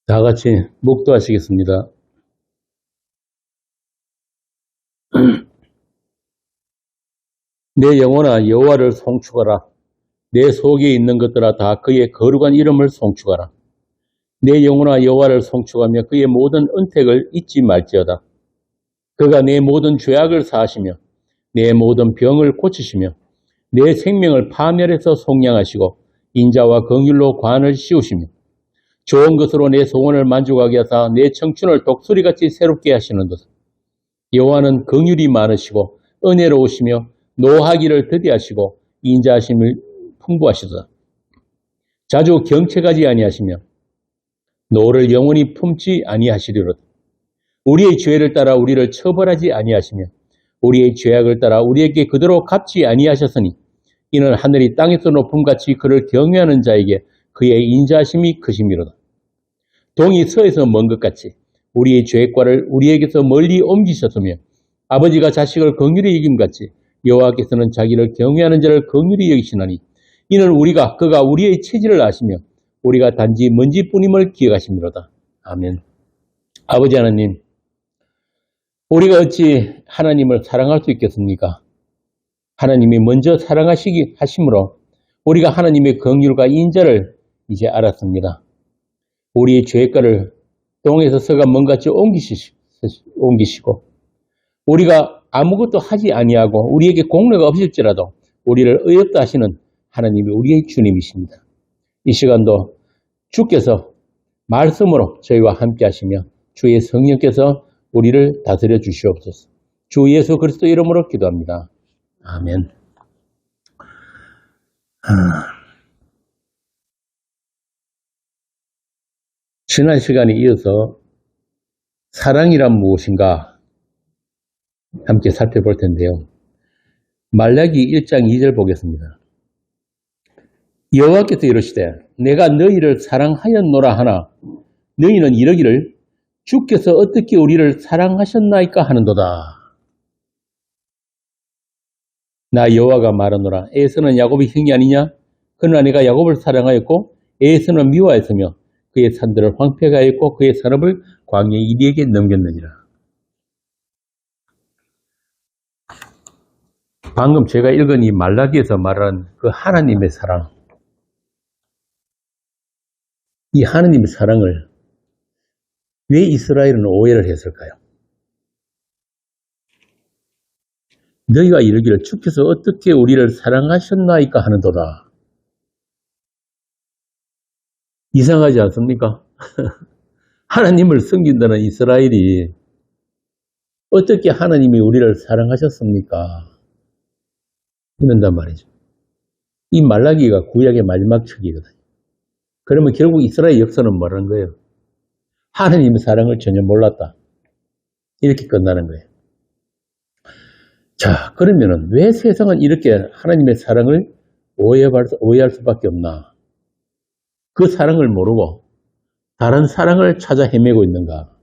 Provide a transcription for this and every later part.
다 같이 묵도하시겠습니다. 내 영혼아 여호와를 송축하라. 내 속에 있는 것들아 다 그의 거룩한 이름을 송축하라. 내 영혼아 여호와를 송축하며 그의 모든 은택을 잊지 말지어다. 그가 내 모든 죄악을 사하시며 내 모든 병을 고치시며 내 생명을 파멸해서 속량하시고 인자와 긍휼로 관을 씌우시며 좋은 것으로 내 소원을 만족하게 하사 내 청춘을 독수리같이 새롭게 하시는도다. 여호와는 긍휼이 많으시고 은혜로우시며 노하기를 더디하시고 인자하심을 풍부하시도다. 자주 경책하지 아니하시며 노를 영원히 품지 아니하시리로다. 우리의 죄를 따라 우리를 처벌하지 아니하시며 우리의 죄악을 따라 우리에게 그대로 갚지 아니하셨으니 이는 하늘이 땅에서 높음같이 그를 경외하는 자에게 그의 인자하심이 크심이로다. 동이 서에서 먼 것 같이 우리의 죄과를 우리에게서 멀리 옮기셨으며 아버지가 자식을 긍휼히 여김같이 여호와께서는 자기를 경외하는 자를 긍휼히 여기시나니 이는 그가 우리의 체질을 아시며 우리가 단지 먼지뿐임을 기억하심이로다. 아멘. 아버지 하나님, 우리가 어찌 하나님을 사랑할 수 있겠습니까? 하나님이 먼저 하심으로 우리가 하나님의 긍휼과 인자를 이제 알았습니다. 우리의 죄가를 동에서 서가 먼같이 옮기시고 우리가 아무것도 하지 아니하고 우리에게 공로가 없을지라도 우리를 의롭다 하시는 하나님이 우리의 주님이십니다. 이 시간도 주께서 말씀으로 저희와 함께 하시며 주의 성령께서 우리를 다스려 주시옵소서. 주 예수 그리스도 이름으로 기도합니다. 아멘. 지난 시간에 이어서 사랑이란 무엇인가 함께 살펴볼 텐데요. 말라기 1장 2절 보겠습니다. 여호와께서 이르시되 내가 너희를 사랑하였노라 하나 너희는 이러기를 주께서 어떻게 우리를 사랑하셨나이까 하는도다. 나 여호와가 말하노라. 에서는 야곱의 형이 아니냐? 그러나 내가 야곱을 사랑하였고 에서는 미워하였으며 그의 산들을 황폐하게 하였고 그의 산업을 광야 이리에게 넘겼느니라. 방금 제가 읽은 이 말라기에서 말하는 그 하나님의 사랑, 이 하나님의 사랑을 왜 이스라엘은 오해를 했을까요? 너희가 이르기를 주께서 어떻게 우리를 사랑하셨나이까 하는도다. 이상하지 않습니까? 하나님을 섬긴다는 이스라엘이 어떻게 하나님이 우리를 사랑하셨습니까? 이런단 말이죠. 이 말라기가 구약의 마지막 책이거든요. 그러면 결국 이스라엘 역사는 뭐라는 거예요? 하나님의 사랑을 전혀 몰랐다. 이렇게 끝나는 거예요. 자, 그러면은 왜 세상은 이렇게 하나님의 사랑을 오해할 수밖에 없나? 그 사랑을 모르고 다른 사랑을 찾아 헤매고 있는가?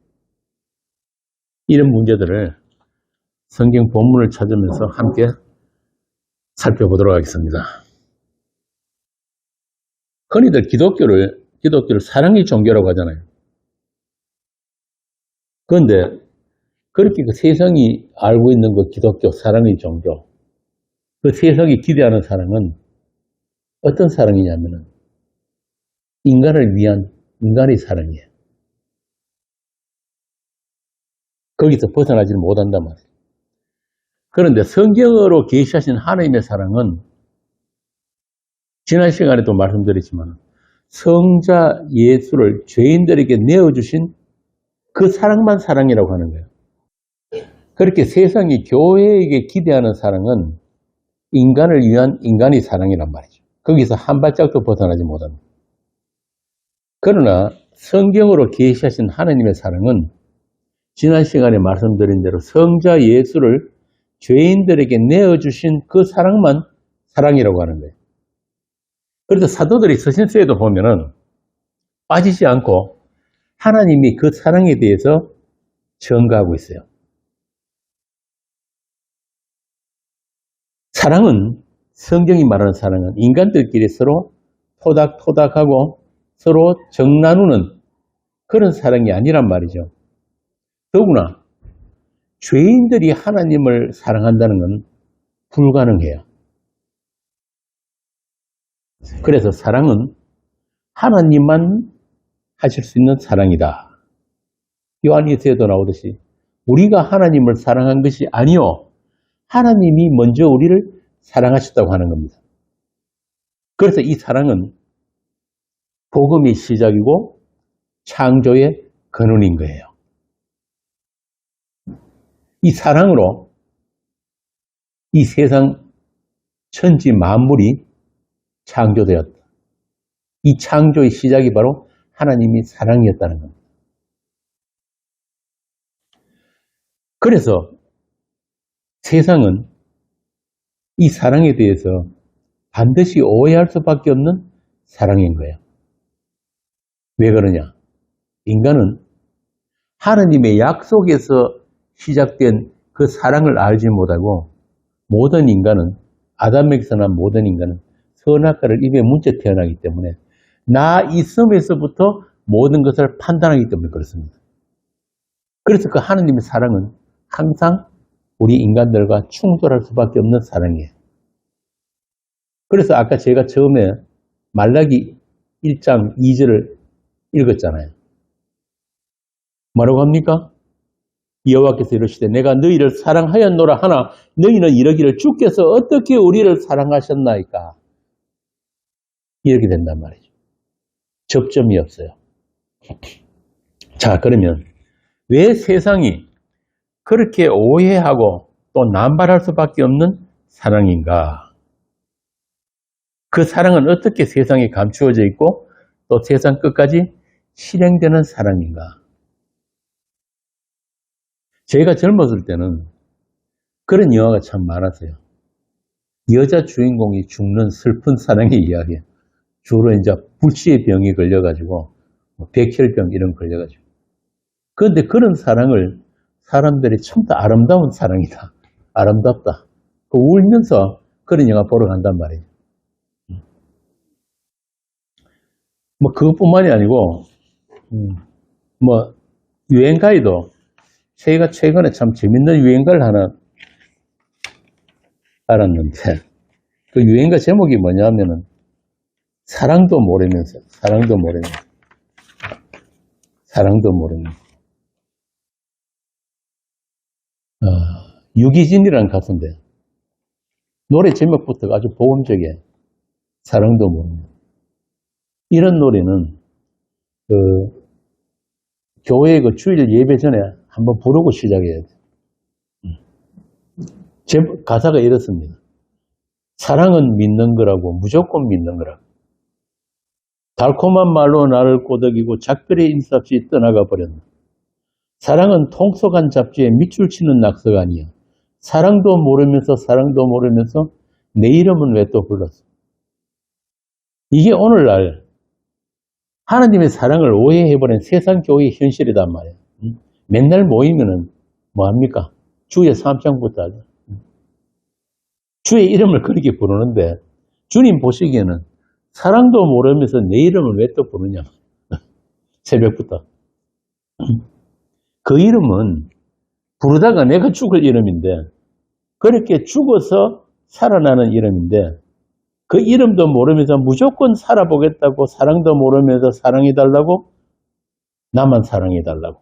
이런 문제들을 성경 본문을 찾으면서 함께 살펴보도록 하겠습니다. 흔히들 기독교를 사랑의 종교라고 하잖아요. 그런데 그렇게 그 세상이 알고 있는 그 기독교 사랑의 종교, 그 세상이 기대하는 사랑은 어떤 사랑이냐면은 인간을 위한 인간의 사랑이에요. 거기서 벗어나지를 못한단 말이에요. 그런데 성경으로 계시하신 하나님의 사랑은 지난 시간에도 말씀드렸지만 성자 예수를 죄인들에게 내어주신 그 사랑만 사랑이라고 하는 거예요. 그렇게 세상이 교회에게 기대하는 사랑은 인간을 위한 인간의 사랑이란 말이죠. 거기서 한 발짝도 벗어나지 못합니다. 그러나 성경으로 계시하신 하나님의 사랑은 지난 시간에 말씀드린 대로 성자 예수를 죄인들에게 내어주신 그 사랑만 사랑이라고 하는 거예요. 그래서 사도들이 서신서에도 보면은 빠지지 않고 하나님이 그 사랑에 대해서 증거하고 있어요. 사랑은, 성경이 말하는 사랑은 인간들끼리 서로 토닥토닥하고 서로 정 나누는 그런 사랑이 아니란 말이죠. 더구나 죄인들이 하나님을 사랑한다는 건 불가능해요. 그래서 사랑은 하나님만 하실 수 있는 사랑이다. 요한일서에도 나오듯이 우리가 하나님을 사랑한 것이 아니요, 하나님이 먼저 우리를 사랑하셨다고 하는 겁니다. 그래서 이 사랑은 복음의 시작이고 창조의 근원인 거예요. 이 사랑으로 이 세상 천지 만물이 창조되었다. 이 창조의 시작이 바로 하나님이 사랑이었다는 겁니다. 그래서 세상은 이 사랑에 대해서 반드시 오해할 수밖에 없는 사랑인 거예요. 왜 그러냐? 인간은 하나님의 약속에서 시작된 그 사랑을 알지 못하고 모든 인간은, 아담에게서 난 모든 인간은 선악과를 입에 문제 태어나기 때문에 나 있음에서부터 모든 것을 판단하기 때문에 그렇습니다. 그래서 그 하나님의 사랑은 항상 우리 인간들과 충돌할 수밖에 없는 사랑이에요. 그래서 아까 제가 처음에 말라기 1장 2절을 읽었잖아요. 뭐라고 합니까? 여호와께서 이르시되 내가 너희를 사랑하였노라 하나 너희는 이러기를 주께서 어떻게 우리를 사랑하셨나이까? 이렇게 된단 말이죠. 접점이 없어요. 자, 그러면 왜 세상이 그렇게 오해하고 또 남발할 수밖에 없는 사랑인가? 그 사랑은 어떻게 세상에 감추어져 있고 또 세상 끝까지 실행되는 사랑인가? 제가 젊었을 때는 그런 영화가 참 많았어요. 여자 주인공이 죽는 슬픈 사랑의 이야기. 주로 이제 불치의 병이 걸려가지고 백혈병 이런 거 걸려가지고. 그런데 그런 사랑을 사람들이 참 더 아름다운 사랑이다, 아름답다, 울면서 그런 영화 보러 간단 말이에요. 뭐 그것뿐만이 아니고 뭐 유행가에도 제가 최근에 참 재밌는 유행가를 하나 알았는데 그 유행가 제목이 뭐냐면은 사랑도 모르면서 유기진이라는 가수인데 노래 제목부터 아주 보험적이에요. 사랑도 모르면서. 이런 노래는 교회 그 주일 예배 전에 한번 부르고 시작해야 돼요. 가사가 이렇습니다. 사랑은 믿는 거라고, 무조건 믿는 거라고. 달콤한 말로 나를 꼬드기고 작별의 인사 없이 떠나가 버렸나. 사랑은 통속한 잡지에 밑줄 치는 낙서가 아니야. 사랑도 모르면서 내 이름은 왜 또 불렀어? 이게 오늘날 하나님의 사랑을 오해해버린 세상 교회의 현실이단 말이에요. 맨날 모이면은 뭐합니까? 주의 3장부터 하죠. 주의 이름을 그렇게 부르는데 주님 보시기에는 사랑도 모르면서 내 이름을 왜 또 부르냐? 새벽부터. 그 이름은 부르다가 내가 죽을 이름인데 그렇게 죽어서 살아나는 이름인데 그 이름도 모르면서 무조건 살아보겠다고 사랑도 모르면서 사랑해달라고 나만 사랑해달라고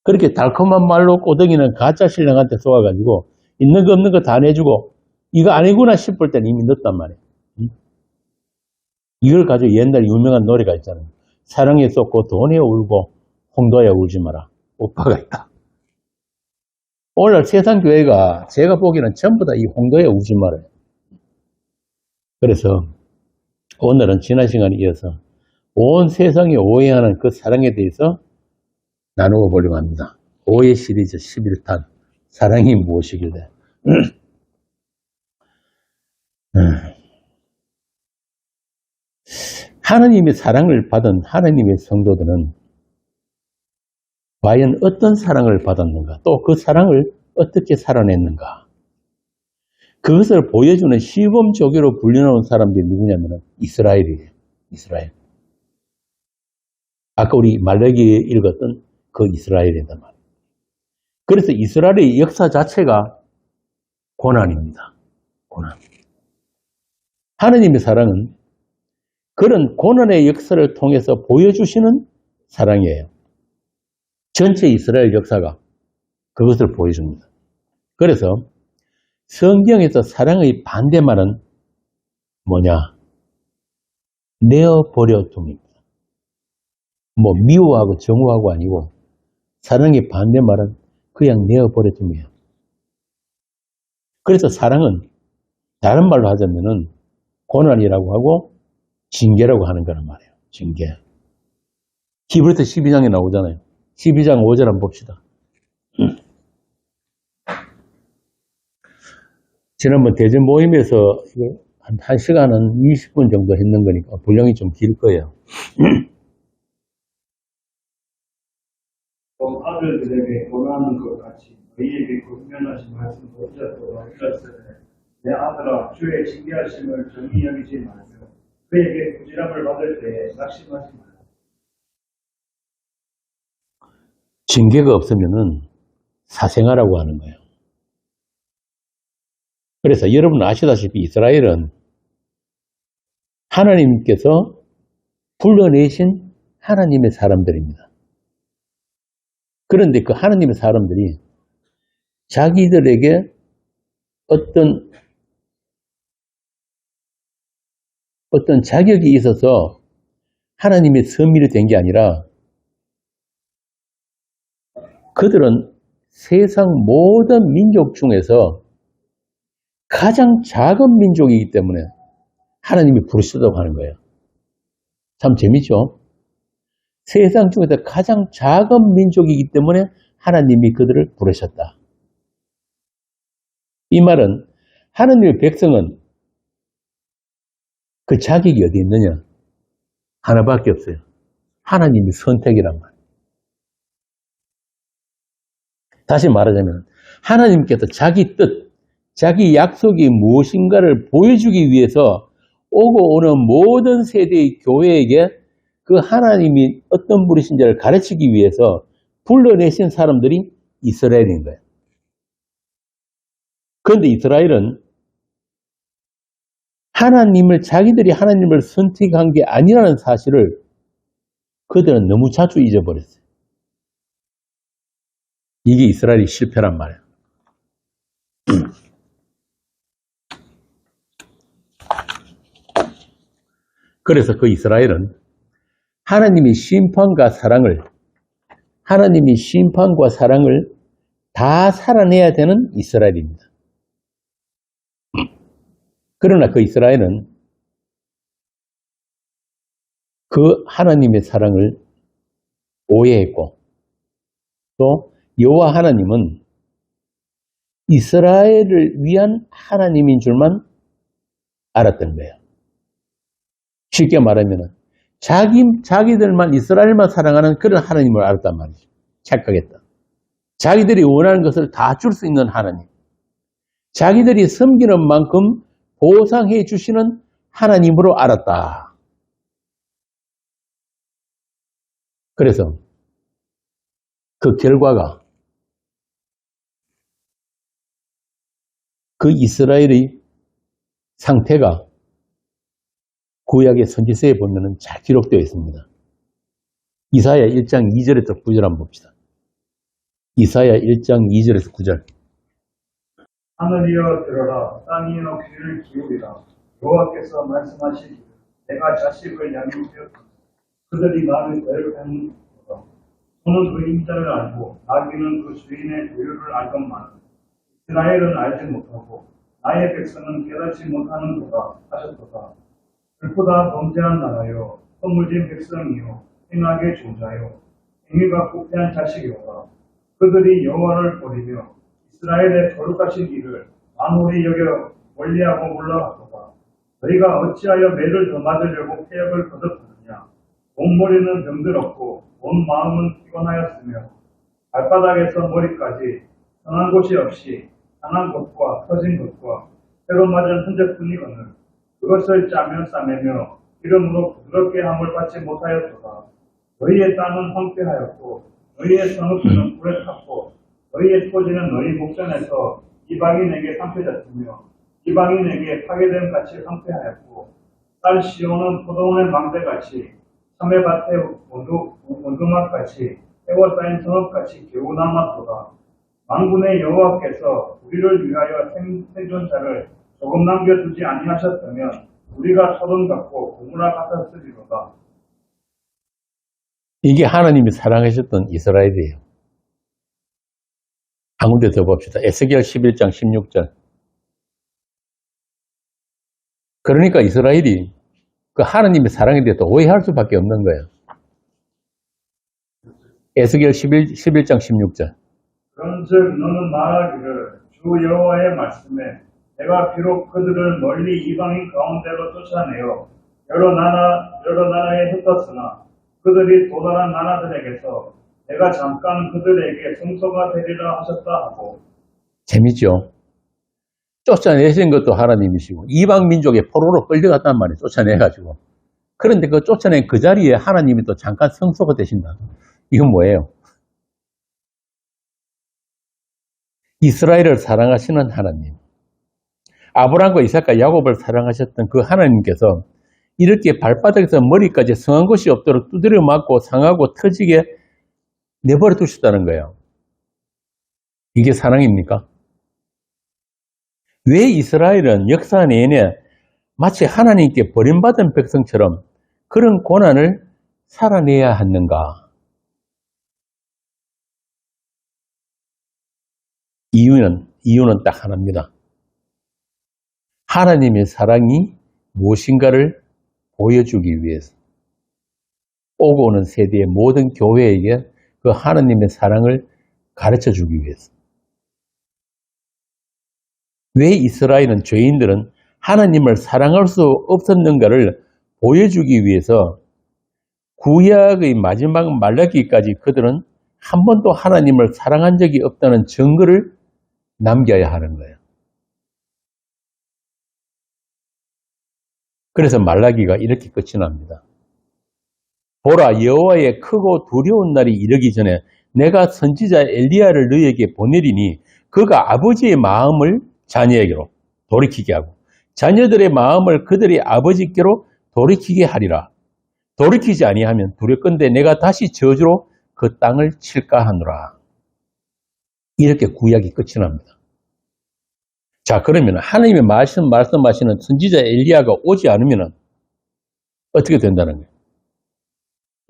그렇게 달콤한 말로 꼬덩이는 가짜 신랑한테 쏘아가지고 있는 거 없는 거 다 내주고 이거 아니구나 싶을 때는 이미 늦단 말이에요. 이걸 가지고 옛날 유명한 노래가 있잖아요. 사랑에 쏟고 돈에 울고 홍도야 울지 마라. 오빠가 있다. 오늘 세상 교회가 제가 보기에는 전부 다 이 홍도야 울지 말아요. 그래서 오늘은 지난 시간에 이어서 온 세상이 오해하는 그 사랑에 대해서 나누어 보려고 합니다. 오해 시리즈 11탄 사랑이 무엇이길래 하나님의 사랑을 받은 하나님의 성도들은 과연 어떤 사랑을 받았는가, 또 그 사랑을 어떻게 살아냈는가, 그것을 보여주는 시범조교로 불려놓은 사람들이 누구냐면 이스라엘이에요. 이스라엘. 아까 우리 말라기 읽었던 그 이스라엘이란 말이에요. 그래서 이스라엘의 역사 자체가 고난입니다. 고난. 하느님의 사랑은 그런 고난의 역사를 통해서 보여주시는 사랑이에요. 전체 이스라엘 역사가 그것을 보여줍니다. 그래서 성경에서 사랑의 반대말은 뭐냐? 내어버려 둠입니다. 뭐 미워하고 정오하고 아니고 사랑의 반대말은 그냥 내어버려 둠이에요. 그래서 사랑은 다른 말로 하자면은 고난이라고 하고 징계라고 하는 거란 말이에요. 징계. 히브리서 12장에 나오잖아요. 12장 5절 한번 봅시다. 지난번 대전 모임에서 한 1시간은 20분 정도 했는 거니까 분량이 좀 길 거예요. 아들들에게 권하는 것 같이 너희에게 권면하신 말씀 어쩌도록 하였으되 내 아들아 주의 징계하심을 정히 여기지 말며 그에게 부지람을 받을 때에 낙심하지 말라. 징계가 없으면은 사생아라고 하는 거예요. 그래서 여러분 아시다시피 이스라엘은 하나님께서 불러내신 하나님의 사람들입니다. 그런데 그 하나님의 사람들이 자기들에게 어떤 자격이 있어서 하나님의 선미를 된 게 아니라 그들은 세상 모든 민족 중에서 가장 작은 민족이기 때문에 하나님이 부르셨다고 하는 거예요. 참 재밌죠? 세상 중에서 가장 작은 민족이기 때문에 하나님이 그들을 부르셨다. 이 말은 하나님의 백성은 그 자격이 어디 있느냐? 하나밖에 없어요. 하나님의 선택이란 말이에요. 다시 말하자면 하나님께서 자기 뜻, 자기 약속이 무엇인가를 보여주기 위해서 오고 오는 모든 세대의 교회에게 그 하나님이 어떤 분이신지를 가르치기 위해서 불러내신 사람들이 이스라엘인 거예요. 그런데 이스라엘은 자기들이 하나님을 선택한 게 아니라는 사실을 그들은 너무 자주 잊어버렸어요. 이게 이스라엘의 실패란 말이에요. 그래서 그 이스라엘은 하나님의 심판과 사랑을 다 살아내야 되는 이스라엘입니다. 그러나 그 이스라엘은 그 하나님의 사랑을 오해했고 또 여호와 하나님은 이스라엘을 위한 하나님인 줄만 알았던 거예요. 쉽게 말하면 자기들만 이스라엘만 사랑하는 그런 하나님을 알았단 말이죠. 착각했다. 자기들이 원하는 것을 다 줄 수 있는 하나님. 자기들이 섬기는 만큼 보상해 주시는 하나님으로 알았다. 그래서 그 결과가 그 이스라엘의 상태가 구약의 선지서에 보면 잘 기록되어 있습니다. 이사야 1장 2절에서 9절 한번 봅시다. 이사야 1장 2절에서 9절. 하늘이여 들어라, 땅이여 귀를 기울이라. 여호와께서 말씀하시기를 내가 자식을 양육하였다. 그들이 나를 대역하는도다. 소는 그 임자를 알고 나귀는 그 주인의 도유를 알건만 이스라엘은 알지 못하고 나의 백성은 깨닫지 못하는도다 하셨도다. 불보다 범죄한 나라여, 허물진 백성이요, 행하게 종자요, 행위가 부패한 자식이오라. 그들이 여호와를 버리며 이스라엘의 거룩하신 일을 만홀히 여겨 멀리하고 몰라하도다. 너희가 어찌하여 매를 더 맞으려고 폐역을 거듭하느냐? 몸머리는 병들었고 온 마음은 피곤하였으며 발바닥에서 머리까지 상한 곳이 없이 상한 것과 터진 것과 새로 맞은 흔적뿐이거늘 그것을 짜며 싸매며 기름으로 부드럽게 함을 받지 못하였도다. 너희의 땅은 황폐하였고 너희의 성읍들은 불에 탔고 너희의 토지는 너희 목전에서 이방인에게 상패졌으며 이방인에게 파괴됨 같이 황폐하였고 딸 시온은 포도원의 망대같이 참외밭의 원두막같이 애워싸인 성읍같이 겨우 남았도다. 만군의 여호와께서 우리를 위하여 생존자를 조금 남겨두지 아니하셨다면 우리가 소돔 같고 고무라 같았으리로다. 이게 하나님이 사랑하셨던 이스라엘이에요. 한 군데 더 봅시다. 에스겔 11장 16절. 그러니까 이스라엘이 그 하나님의 사랑에 대해서 오해할 수밖에 없는 거예요. 에스겔 11장 16절. 그런즉 너는 말하기를 주 여호와의 말씀에 내가 비록 그들을 멀리 이방인 가운데로 쫓아내어 여러 나라에 흩었으나 그들이 도달한 나라들에게서 내가 잠깐 그들에게 성소가 되리라 하셨다 하고. 재밌죠? 쫓아내신 것도 하나님이시고 이방 민족의 포로로 끌려갔단 말이에요. 쫓아내가지고. 그런데 그 쫓아낸 그 자리에 하나님이 또 잠깐 성소가 되신다. 이건 뭐예요? 이스라엘을 사랑하시는 하나님, 아브라함과 이삭과 야곱을 사랑하셨던 그 하나님께서 이렇게 발바닥에서 머리까지 성한 곳이 없도록 두드려 맞고 상하고 터지게 내버려 두셨다는 거예요. 이게 사랑입니까? 왜 이스라엘은 역사 내내 마치 하나님께 버림받은 백성처럼 그런 고난을 살아내야 하는가? 이유는 딱 하나입니다. 하나님의 사랑이 무엇인가를 보여주기 위해서, 오고 오는 세대의 모든 교회에게 그 하나님의 사랑을 가르쳐 주기 위해서. 왜 이스라엘은, 죄인들은 하나님을 사랑할 수 없었는가를 보여주기 위해서 구약의 마지막 말라기까지 그들은 한 번도 하나님을 사랑한 적이 없다는 증거를 남겨야 하는 거예요. 그래서 말라기가 이렇게 끝이 납니다. 보라, 여호와의 크고 두려운 날이 이르기 전에 내가 선지자 엘리야를 너희에게 보내리니 그가 아버지의 마음을 자녀에게로 돌이키게 하고 자녀들의 마음을 그들의 아버지께로 돌이키게 하리라. 돌이키지 아니하면 두렵건대 내가 다시 저주로 그 땅을 칠까 하노라. 이렇게 구약이 끝이 납니다. 자, 그러면 하나님의 말씀하시는 선지자 엘리야가 오지 않으면 어떻게 된다는 거예요?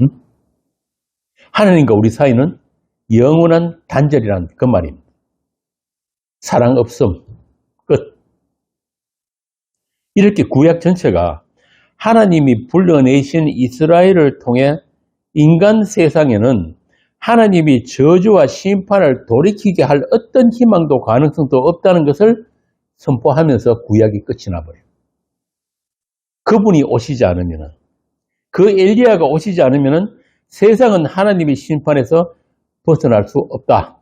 응? 하나님과 우리 사이는 영원한 단절이라는 그 말입니다. 사랑 없음, 끝. 이렇게 구약 전체가 하나님이 불러내신 이스라엘을 통해 인간 세상에는 하나님이 저주와 심판을 돌이키게 할 어떤 희망도 가능성도 없다는 것을 선포하면서 구약이 끝이 나버려요. 그분이 오시지 않으면, 그 엘리야가 오시지 않으면 세상은 하나님의 심판에서 벗어날 수 없다.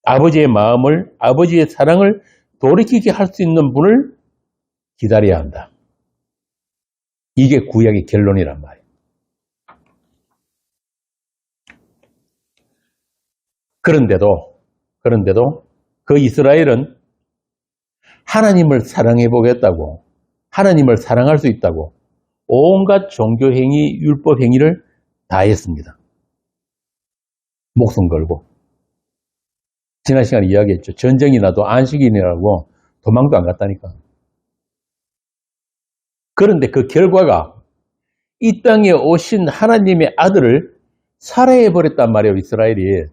아버지의 마음을, 아버지의 사랑을 돌이키게 할 수 있는 분을 기다려야 한다. 이게 구약의 결론이란 말이에요. 그런데도 그 이스라엘은 하나님을 사랑해 보겠다고, 하나님을 사랑할 수 있다고 온갖 종교행위, 율법행위를 다 했습니다. 목숨 걸고. 지난 시간에 이야기했죠. 전쟁이 나도 안식일이라고 도망도 안 갔다니까. 그런데 그 결과가 이 땅에 오신 하나님의 아들을 살해해버렸단 말이에요, 이스라엘이.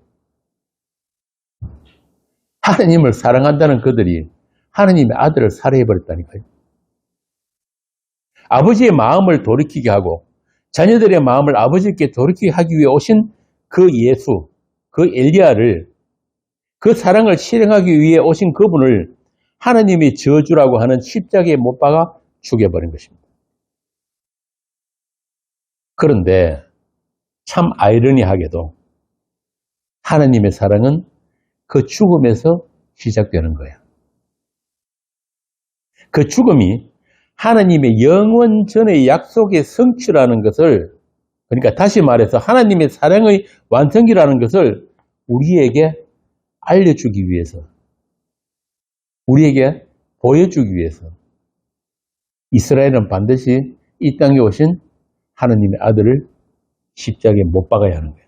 하나님을 사랑한다는 그들이 하나님의 아들을 살해해버렸다니까요. 아버지의 마음을 돌이키게 하고 자녀들의 마음을 아버지께 돌이키게 하기 위해 오신 그 예수, 그 엘리야를, 그 사랑을 실행하기 위해 오신 그분을 하나님이 저주라고 하는 십자가에 못 박아 죽여버린 것입니다. 그런데 참 아이러니하게도 하나님의 사랑은 그 죽음에서 시작되는 거예요. 그 죽음이 하나님의 영원 전의 약속의 성취라는 것을 그러니까 다시 말해서 하나님의 사랑의 완성기라는 것을 우리에게 알려주기 위해서, 우리에게 보여주기 위해서 이스라엘은 반드시 이 땅에 오신 하나님의 아들을 십자가에 못 박아야 하는 거예요.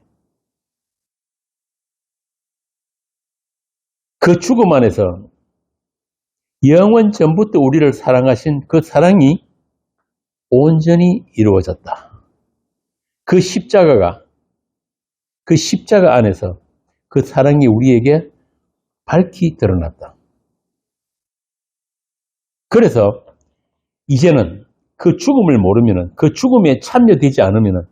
그 죽음 안에서 영원 전부터 우리를 사랑하신 그 사랑이 온전히 이루어졌다. 그 십자가 안에서 그 사랑이 우리에게 밝히 드러났다. 그래서 이제는 그 죽음을 모르면은, 그 죽음에 참여되지 않으면은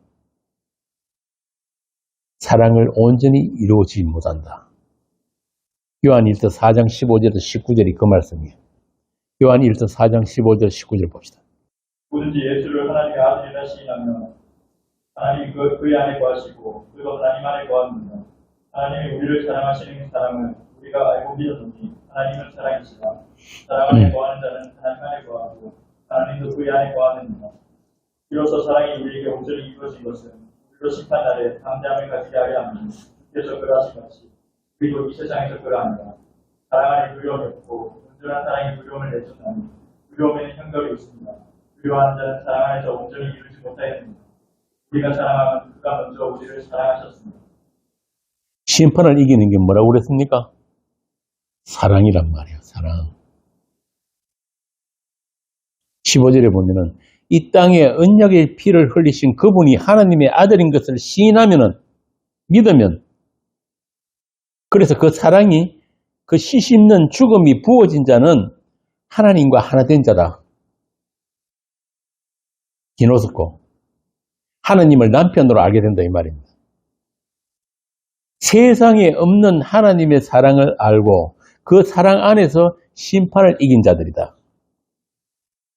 사랑을 온전히 이루어지지 못한다. 요한 1서 4장 15절에서 19절이 그 말씀이에요. 요한 1서 4장 15절 19절 봅시다. 누구든지 예수를 하나님의 아들이라 시인하면 하나님이 그의 안에 거하시고 그도 하나님 안에 거합니다. 하나님이 우리를 사랑하시는 사랑을 우리가 알고 믿었노니 하나님은 사랑이시라. 사랑 안에 거하는 자는 하나님 안에 거하고 하나님도 그의 안에 거하느니라. 이로써 사랑이 우리에게 온전히 이루어진 것은 우리로 심판날에 담대함을 가지게 하려 함이니 주께서 그러하신 같이 우리도 이 세상에서 그러합니다. 사랑 안에 두려움이 없고 온전한 사랑이 두려움을 내쫓나니 두려움에는 형벌이 있습니다. 두려워하는 자는 사랑 안에서 온전히 이루지 못하였습니다. 우리가 사랑하면 그가 먼저 우리를 사랑하셨습니다. 심판을 이기는 게 뭐라고 그랬습니까? 사랑이란 말이에요. 사랑. 15절에 보면은 이 땅에 언약의 피를 흘리신 그분이 하나님의 아들인 것을 시인하면은, 믿으면, 그래서 그 사랑이, 그 씨 씹는 죽음이 부어진 자는 하나님과 하나 된 자다. 기노스코. 하나님을 남편으로 알게 된다 이 말입니다. 세상에 없는 하나님의 사랑을 알고 그 사랑 안에서 심판을 이긴 자들이다.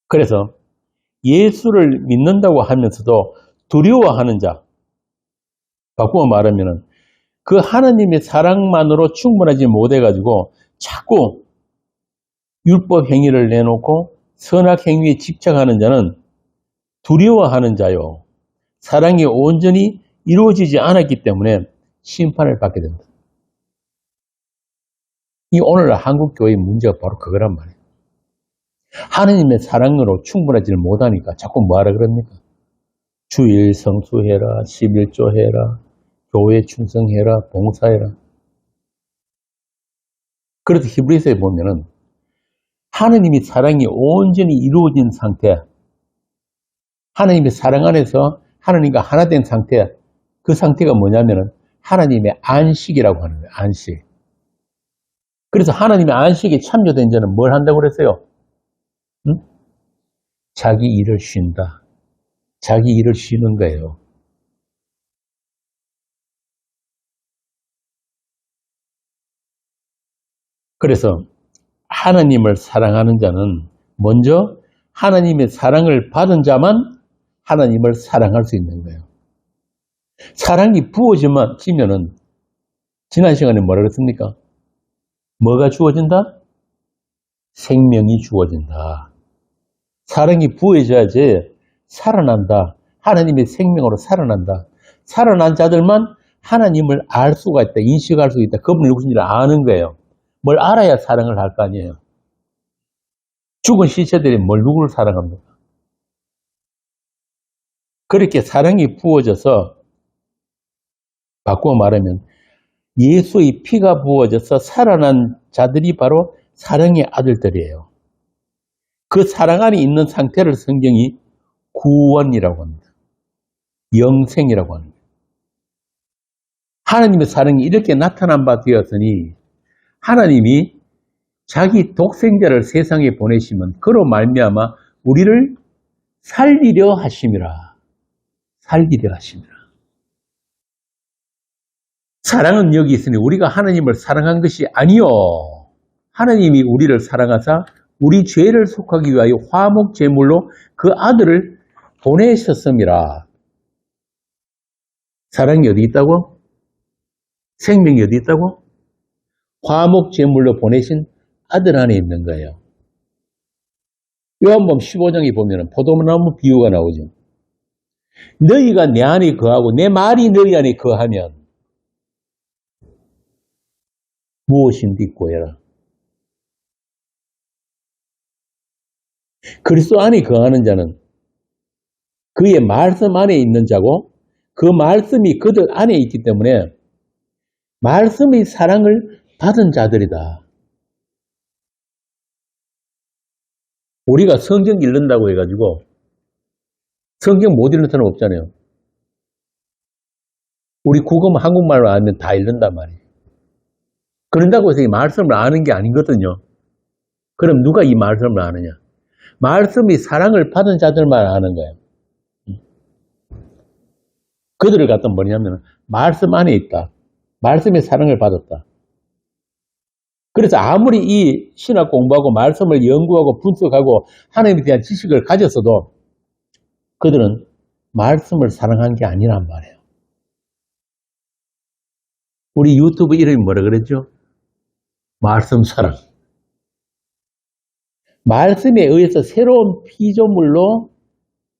그래서 예수를 믿는다고 하면서도 두려워하는 자, 바꾸어 말하면 그 하나님의 사랑만으로 충분하지 못해가지고 자꾸 율법 행위를 내놓고 선악 행위에 집착하는 자는 두려워하는 자요. 사랑이 온전히 이루어지지 않았기 때문에 심판을 받게 된다. 이 오늘 한국 교회의 문제가 바로 그거란 말이에요. 하나님의 사랑으로 충분하지 못하니까 자꾸 뭐하라 그럽니까? 주일 성수해라, 11조 해라, 교회 충성해라, 봉사해라. 그래서 히브리서에 보면은 하나님의 사랑이 온전히 이루어진 상태, 하나님의 사랑 안에서 하나님과 하나 된 상태, 그 상태가 뭐냐면은 하나님의 안식이라고 하는 거예요. 안식. 그래서 하나님의 안식에 참여된 자는 뭘 한다고 그랬어요? 응? 자기 일을 쉰다. 자기 일을 쉬는 거예요. 그래서 하나님을 사랑하는 자는 먼저 하나님의 사랑을 받은 자만 하나님을 사랑할 수 있는 거예요. 사랑이 부어지면은 지난 시간에 뭐라 그랬습니까? 뭐가 주어진다? 생명이 주어진다. 사랑이 부어져야지 살아난다. 하나님의 생명으로 살아난다. 살아난 자들만 하나님을 알 수가 있다. 인식할 수 있다. 그분이 누구신지를 아는 거예요. 뭘 알아야 사랑을 할 거 아니에요. 죽은 시체들이 누구를 사랑합니까? 그렇게 사랑이 부어져서, 바꾸어 말하면 예수의 피가 부어져서 살아난 자들이 바로 사랑의 아들들이에요. 그 사랑 안에 있는 상태를 성경이 구원이라고 합니다. 영생이라고 합니다. 하나님의 사랑이 이렇게 나타난 바 되었으니 하나님이 자기 독생자를 세상에 보내시면 그로 말미암아 우리를 살리려 하심이라. 살리려 하심이라. 사랑은 여기 있으니 우리가 하나님을 사랑한 것이 아니요. 하나님이 우리를 사랑하사 우리 죄를 속하기 위하여 화목 제물로 그 아들을 보내셨음이라. 사랑이 어디 있다고? 생명이 어디 있다고? 화목 제물로 보내신 아들 안에 있는 거예요. 요한복음 15장에 보면 포도나무 비유가 나오죠. 너희가 내 안에 거하고 내 말이 너희 안에 거하면 무엇인지 구해라. 그리스도 안에 거하는 자는 그의 말씀 안에 있는 자고 그 말씀이 그들 안에 있기 때문에 말씀의 사랑을 받은 자들이다. 우리가 성경 읽는다고 해가지고 성경 못 읽는 사람 없잖아요. 우리 국어만 한국말로 알면 다 읽는단 말이에요. 그런다고 해서 이 말씀을 아는 게 아니거든요. 그럼 누가 이 말씀을 아느냐? 말씀이 사랑을 받은 자들만 아는 거예요. 그들을 갖다 뭐냐면 말씀 안에 있다. 말씀의 사랑을 받았다. 그래서 아무리 이 신학 공부하고 말씀을 연구하고 분석하고 하나님에 대한 지식을 가졌어도 그들은 말씀을 사랑한 게 아니란 말이에요. 우리 유튜브 이름이 뭐라 그랬죠? 말씀 사랑. 말씀에 의해서 새로운 피조물로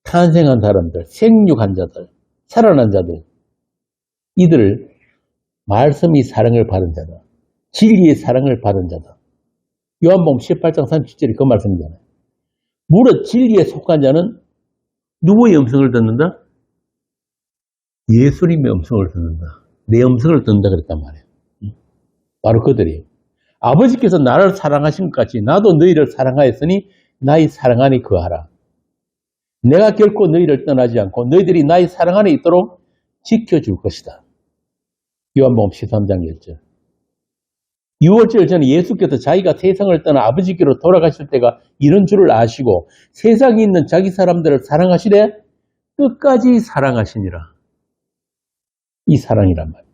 탄생한 사람들, 생육한 자들, 살아난 자들, 이들을 말씀이 사랑을 받은 자다. 진리의 사랑을 받은 자다. 요한복음 18장 37절이 그 말씀이잖아요. 무릇 진리에 속한 자는 누구의 음성을 듣는다? 예수님의 음성을 듣는다. 내 음성을 듣는다 그랬단 말이에요. 바로 그들이에요. 아버지께서 나를 사랑하신 것 같이 나도 너희를 사랑하였으니 나의 사랑 안에 거하라. 내가 결코 너희를 떠나지 않고 너희들이 나의 사랑 안에 있도록 지켜줄 것이다. 요한복음 13장 1절. 6월절 전에 예수께서 자기가 세상을 떠나 아버지께로 돌아가실 때가 이런 줄을 아시고 세상에 있는 자기 사람들을 사랑하시되 끝까지 사랑하시니라. 이 사랑이란 말이에요.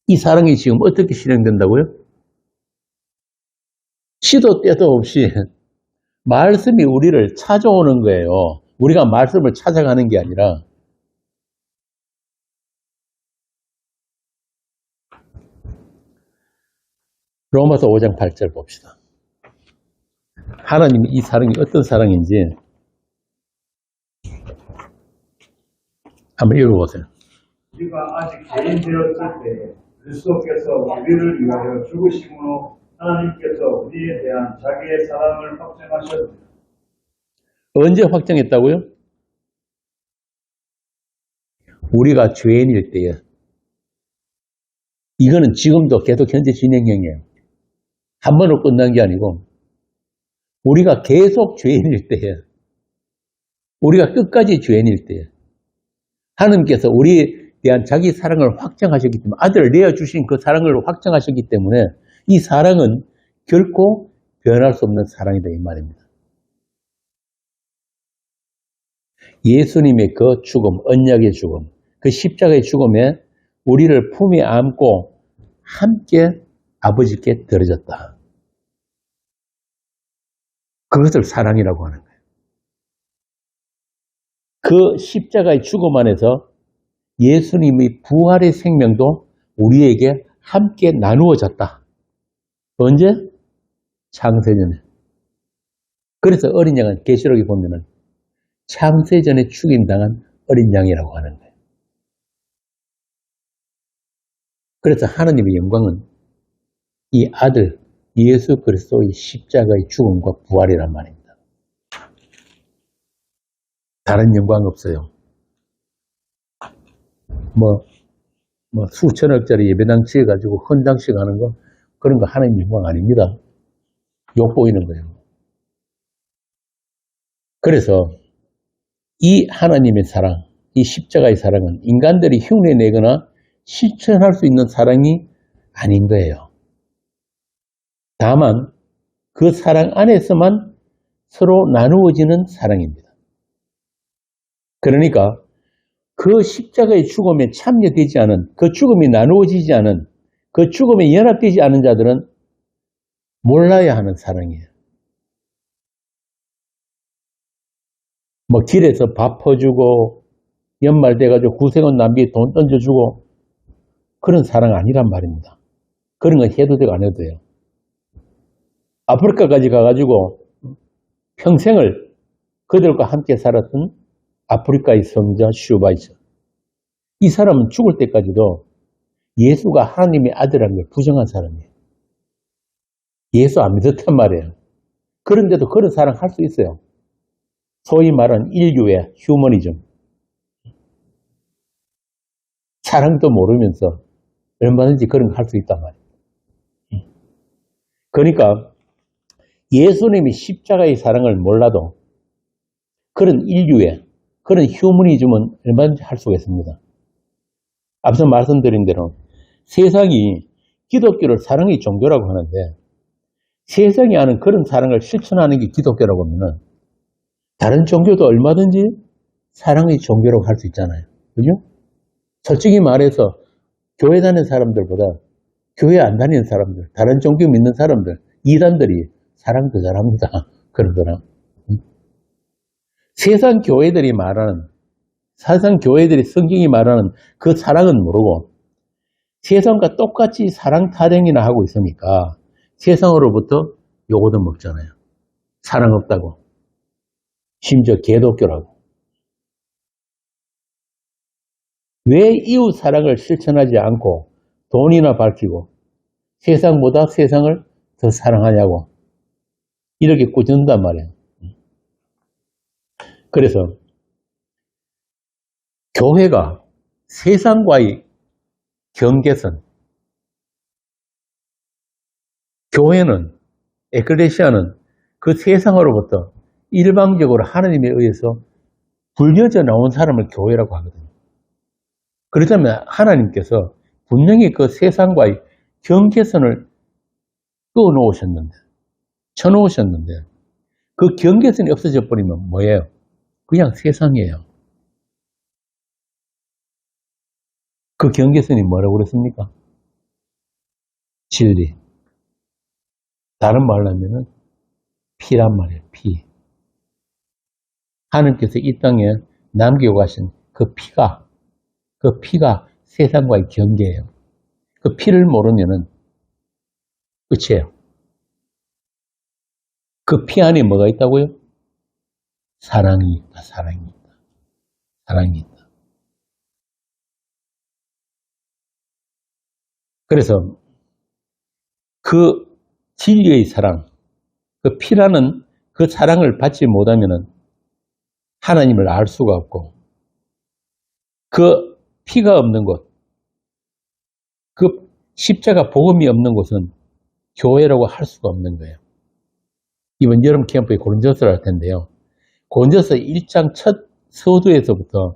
이 사랑이 지금 어떻게 실행된다고요? 시도 때도 없이 말씀이 우리를 찾아오는 거예요. 우리가 말씀을 찾아가는 게 아니라. 로마서 5장 8절 봅시다. 하나님이 이 사랑이 어떤 사랑인지 한번 읽어보세요. 우리가 아직 죄인 되었을 때 그리스도께서 우리를 위하여 죽으심으로 하나님께서 우리에 대한 자기의 사랑을 확증하셨습니다. 언제 확정했다고요? 우리가 죄인일 때에. 이거는 지금도 계속 현재 진행형이에요. 한 번으로 끝난 게 아니고 우리가 계속 죄인일 때에, 우리가 끝까지 죄인일 때에 하나님께서 우리에 대한 자기 사랑을 확정하셨기 때문에, 아들을 내어주신 그 사랑을 확정하셨기 때문에 이 사랑은 결코 변할 수 없는 사랑이다 이 말입니다. 예수님의 그 죽음, 언약의 죽음, 그 십자가의 죽음에 우리를 품에 안고 함께 아버지께 드려졌다. 그것을 사랑이라고 하는 거예요. 그 십자가의 죽음 안에서 예수님의 부활의 생명도 우리에게 함께 나누어졌다. 언제? 창세전에. 그래서 어린 양은 계시록에 보면은 창세전에 죽임당한 어린 양이라고 하는 거예요. 그래서 하나님의 영광은 이 아들 예수 그리스도의 십자가의 죽음과 부활이란 말입니다. 다른 영광 없어요. 수천억짜리 예배당 지어가지고 헌장식 하는 거, 그런 거 하나님 영광 아닙니다. 욕 보이는 거예요. 그래서 이 하나님의 사랑, 이 십자가의 사랑은 인간들이 흉내내거나 실천할 수 있는 사랑이 아닌 거예요. 다만 그 사랑 안에서만 서로 나누어지는 사랑입니다. 그러니까 그 십자가의 죽음에 참여되지 않은, 그 죽음이 나누어지지 않은, 그 죽음에 연합되지 않은 자들은 몰라야 하는 사랑이에요. 길에서 밥 퍼주고 연말 돼가지고 구세군 남비에 돈 던져주고 그런 사랑 아니란 말입니다. 그런 건 해도 되고 안 해도 돼요. 아프리카까지 가가지고 평생을 그들과 함께 살았던 아프리카의 성자 슈바이처. 이 사람은 죽을 때까지도 예수가 하나님의 아들이라는 걸 부정한 사람이에요. 예수 안 믿었단 말이에요. 그런데도 그런 사랑 할 수 있어요. 소위 말하는 인류의 휴머니즘. 사랑도 모르면서 얼마든지 그런 거 할 수 있단 말이에요. 그러니까 예수님이 십자가의 사랑을 몰라도 그런 인류의 그런 휴머니즘은 얼마든지 할 수가 있습니다. 앞서 말씀드린 대로 세상이 기독교를 사랑의 종교라고 하는데 세상이 아는 그런 사랑을 실천하는 게 기독교라고 하면은 다른 종교도 얼마든지 사랑의 종교라고 할 수 있잖아요. 그죠? 솔직히 말해서 교회 다니는 사람들보다 교회 안 다니는 사람들, 다른 종교 믿는 사람들, 이단들이 사랑 더 잘합니다. 그러더라. 세상 교회들이 말하는, 세상 교회들이 성경이 말하는 그 사랑은 모르고 세상과 똑같이 사랑 타령이나 하고 있으니까 세상으로부터 요거도 먹잖아요. 사랑 없다고. 심지어 개독교라고. 왜 이웃 사랑을 실천하지 않고 돈이나 밝히고 세상보다 세상을 더 사랑하냐고. 이렇게 꾸준단 말이에요. 그래서 교회가 세상과의 경계선, 교회는, 에클레시아는 그 세상으로부터 일방적으로 하나님에 의해서 불려져 나온 사람을 교회라고 하거든요. 그렇다면 하나님께서 분명히 그 세상과의 경계선을 끄어놓으셨는데, 쳐놓으셨는데, 그 경계선이 없어져 버리면 뭐예요? 그냥 세상이에요. 그 경계선이 뭐라고 그랬습니까? 진리. 다른 말로 하면은 피란 말이에요, 피. 하나님께서 이 땅에 남기고 가신 그 피가 세상과의 경계예요. 그 피를 모르면은 끝이에요. 그 피 안에 뭐가 있다고요? 사랑이 있다, 사랑이 있다. 사랑이 있다. 그래서 그 진리의 사랑, 그 피라는 그 사랑을 받지 못하면은 하나님을 알 수가 없고 그 피가 없는 곳, 그 십자가 복음이 없는 곳은 교회라고 할 수가 없는 거예요. 이번 여름 캠프에 고린도서를 할 텐데요. 고린도서 1장 첫 서두에서부터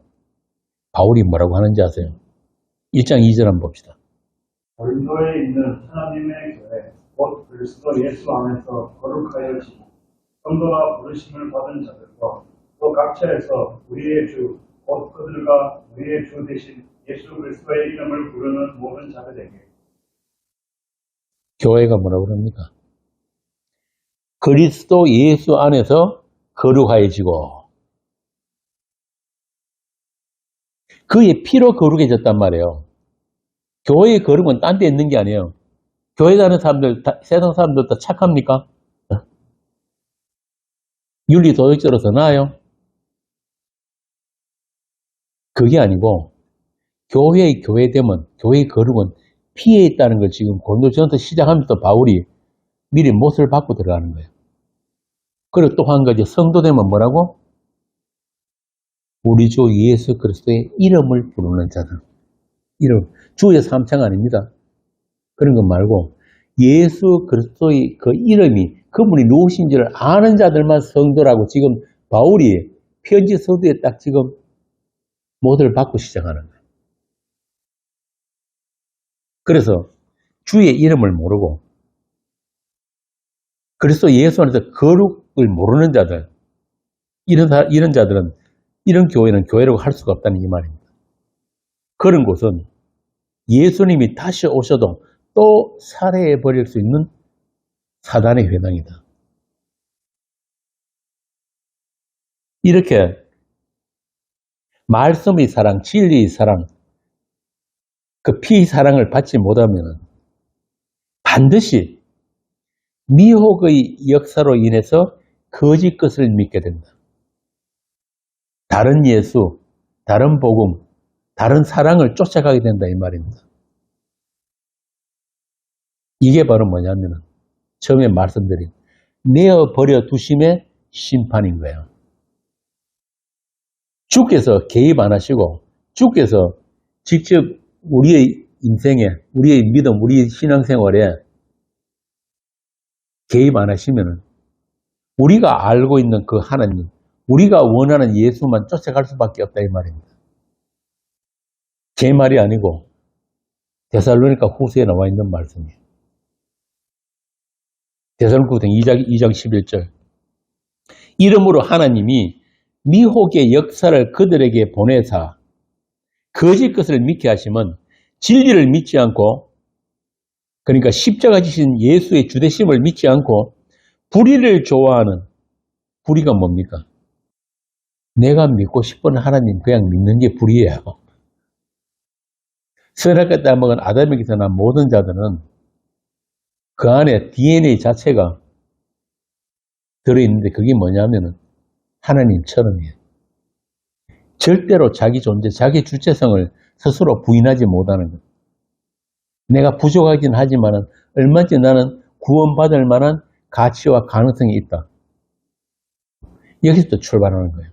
바울이 뭐라고 하는지 아세요? 1장 2절 한번 봅시다. 고린도에 있는 하나님의 교회 곧 그리스도 예수 안에서 거룩하여지고 성도나 부르심을 받은 자들과 또 각처에서 우리의 주 곧 그들과 우리의 주 대신 예수 그리스도의 이름을 부르는 모든 자들에게 교회가 뭐라고 그럽니까? 그리스도 예수 안에서 거룩하여지고 그의 피로 거룩해졌단 말이에요. 교회의 거룩은 딴 데 있는 게 아니에요. 교회 다니는 사람들, 세상 사람들 다 착합니까? 윤리 도덕적으로 더 나아요? 그게 아니고 교회의 교회됨은, 교회의 거룩은 피에 있다는 걸 지금 고린도전서 시작하면서 바울이 미리 못을 받고 들어가는 거예요. 그리고 또 한 가지 성도되면 뭐라고? 우리 주 예수 그리스도의 이름을 부르는 자들. 이름, 주의 삼창 아닙니다. 그런 것 말고 예수 그리스도의 그 이름이 그분이 누구신지를 아는 자들만 성도라고 지금 바울이 편지 서두에 딱 지금 모델을 받고 시작하는 거예요. 그래서 주의 이름을 모르고 그리스도 예수 안에서 거룩을 모르는 자들, 이런 자들은, 이런 교회는 교회라고 할 수가 없다는 이 말입니다. 그런 곳은 예수님이 다시 오셔도 또 살해해버릴 수 있는 사단의 회당이다. 이렇게 말씀의 사랑, 진리의 사랑, 그 피의 사랑을 받지 못하면 반드시 미혹의 역사로 인해서 거짓 것을 믿게 된다. 다른 예수, 다른 복음, 다른 사랑을 쫓아가게 된다 이 말입니다. 이게 바로 뭐냐면은 처음에 말씀드린 내어버려 두심의 심판인 거예요. 주께서 개입 안 하시고 주께서 직접 우리의 인생에, 우리의 믿음, 우리의 신앙생활에 개입 안 하시면은 우리가 알고 있는 그 하나님, 우리가 원하는 예수만 쫓아갈 수밖에 없다 이 말입니다. 제 말이 아니고 데살로니가 후서에 나와 있는 말씀이에요. 데살로니가 2장 11절. 이러므로 하나님이 미혹의 역사를 그들에게 보내사 거짓 것을 믿게 하시면 진리를 믿지 않고, 그러니까 십자가 지신 예수의 주되심을 믿지 않고 불의를 좋아하는, 불의가 뭡니까? 내가 믿고 싶은 하나님 그냥 믿는 게 불의예요. 선악과 따먹은 아담에게서 난 모든 자들은 그 안에 DNA 자체가 들어있는데 그게 뭐냐면은 하나님처럼이에요. 절대로 자기 존재, 자기 주체성을 스스로 부인하지 못하는 것. 내가 부족하긴 하지만은 얼마든지 나는 구원받을 만한 가치와 가능성이 있다. 여기서부터 출발하는 거예요.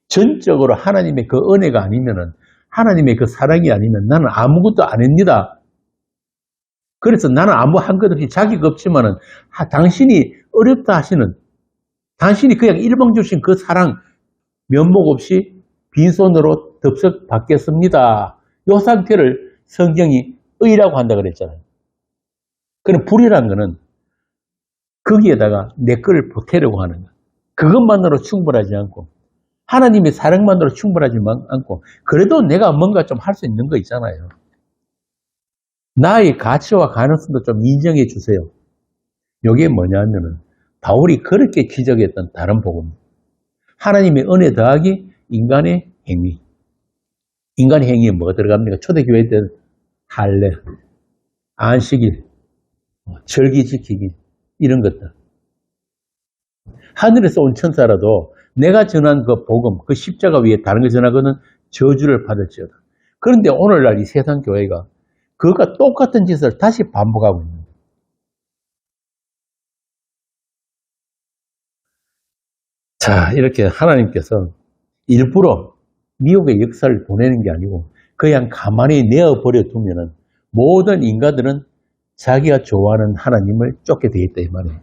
전적으로 하나님의 그 은혜가 아니면은, 하나님의 그 사랑이 아니면 나는 아무것도 안 합니다. 그래서 나는 아무 한 것 없이 자기가 없지만은 당신이 어렵다 하시는, 당신이 그냥 일방 주신 그 사랑 면목 없이 빈손으로 덥석 받겠습니다. 이 상태를 성경이 의라고 한다 그랬잖아요. 그럼 불이라는 거는 거기에다가 내 거를 보태려고 하는 거. 그것만으로 충분하지 않고 하나님의 사랑만으로 충분하지 않고 그래도 내가 뭔가 좀 할 수 있는 거 있잖아요. 나의 가치와 가능성도 좀 인정해 주세요. 이게 뭐냐면은 바울이 그렇게 기적했던 다른 복음. 하나님의 은혜 더하기 인간의 행위. 인간의 행위에 뭐가 들어갑니까? 초대교회 때 할례, 안식일, 절기 지키기 이런 것들. 하늘에서 온 천사라도 내가 전한 그 복음, 그 십자가 위에 다른 거 전하거든 저주를 받을지어다. 그런데 오늘날 이 세상 교회가 그것과 똑같은 짓을 다시 반복하고 있는 거예요. 자, 이렇게 하나님께서 일부러 미혹의 역사를 보내는 게 아니고 그냥 가만히 내어버려 두면은 모든 인간들은 자기가 좋아하는 하나님을 쫓게 되어 있다 이 말이에요.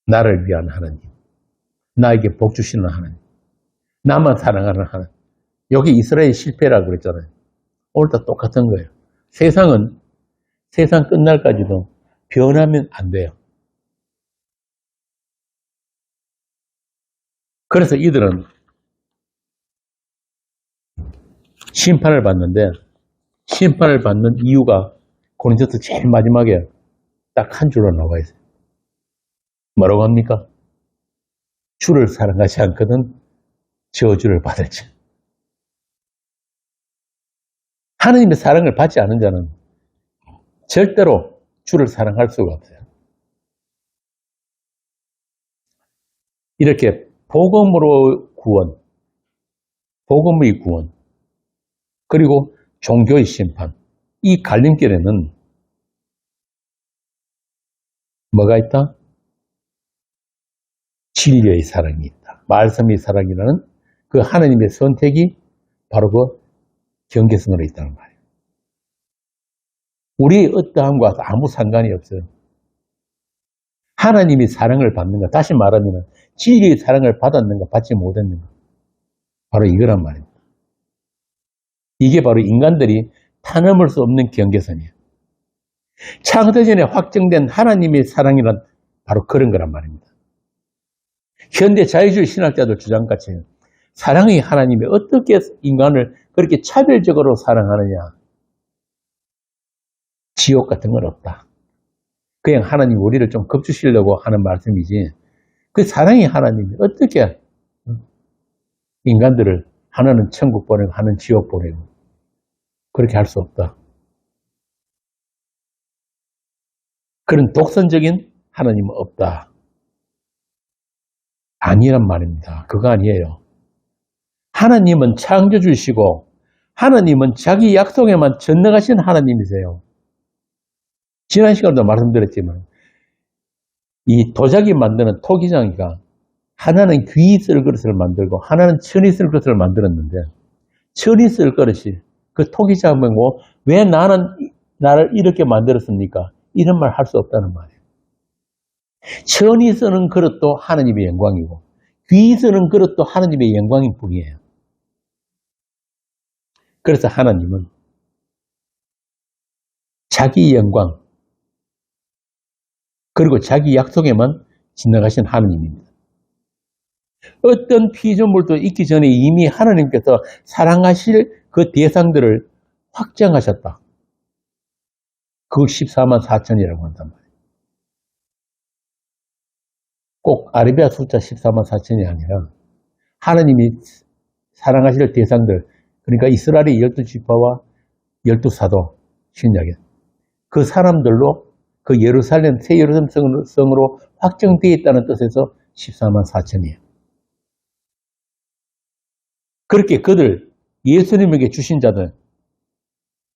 나를 위한 하나님, 나에게 복 주시는 하나님, 나만 사랑하는 하나님. 여기 이스라엘 실패라고 그랬잖아요. 오늘도 똑같은 거예요. 세상은 세상 끝날까지도 변하면 안 돼요. 그래서 이들은 심판을 받는데 심판을 받는 이유가 고린도서 제일 마지막에 딱 한 줄로 나와 있어요. 뭐라고 합니까? 주를 사랑하지 않거든 저주를 받을지. 하나님의 사랑을 받지 않은 자는 절대로 주를 사랑할 수가 없어요. 이렇게 복음으로 구원, 복음의 구원, 그리고 종교의 심판, 이 갈림길에는 뭐가 있다? 진리의 사랑이 있다. 말씀의 사랑이라는 그 하나님의 선택이 바로 그 경계선으로 있다는 말이에요. 우리의 어떠함과 아무 상관이 없어요. 하나님이 사랑을 받는가, 다시 말하면 진리의 사랑을 받았는가, 받지 못했는가. 바로 이거란 말입니다. 이게 바로 인간들이 타넘을 수 없는 경계선이에요. 창세전에 확정된 하나님의 사랑이란 바로 그런 거란 말입니다. 현대 자유주의 신학자들 주장같이 사랑의 하나님이 어떻게 인간을 그렇게 차별적으로 사랑하느냐. 지옥 같은 건 없다. 그냥 하나님 우리를 좀 겁주시려고 하는 말씀이지. 그 사랑의 하나님이 어떻게 인간들을 하나는 천국 보내고 하나는 지옥 보내고 그렇게 할 수 없다. 그런 독선적인 하나님은 없다. 아니란 말입니다. 그거 아니에요. 하나님은 창조주시고 하나님은 자기 약속에만 전능하신 하나님이세요. 지난 시간에도 말씀드렸지만 이 도자기 만드는 토기장이가 하나는 귀 쓸 그릇을 만들고 하나는 천이 쓸 그릇을 만들었는데 천이 쓸 그릇이 그 토기장이고 왜 나를 이렇게 만들었습니까? 이런 말 할 수 없다는 말이에요. 천이 쓰는 그릇도 하나님의 영광이고 귀 쓰는 그릇도 하나님의 영광일 뿐이에요. 그래서 하나님은 자기 영광 그리고 자기 약속에만 지나가신 하나님입니다. 어떤 피조물도 있기 전에 이미 하나님께서 사랑하실 그 대상들을 확정하셨다. 그걸 14만 4천이라고 한단 말이에요. 꼭 아라비아 숫자 14만 4천이 아니라 하나님이 사랑하실 대상들, 그러니까 이스라엘의 12지파와 12사도 신약에 그 사람들로 그 예루살렘, 새 예루살렘 성으로 확정되어 있다는 뜻에서 14만 4천이에요. 그렇게 그들, 예수님에게 주신 자들,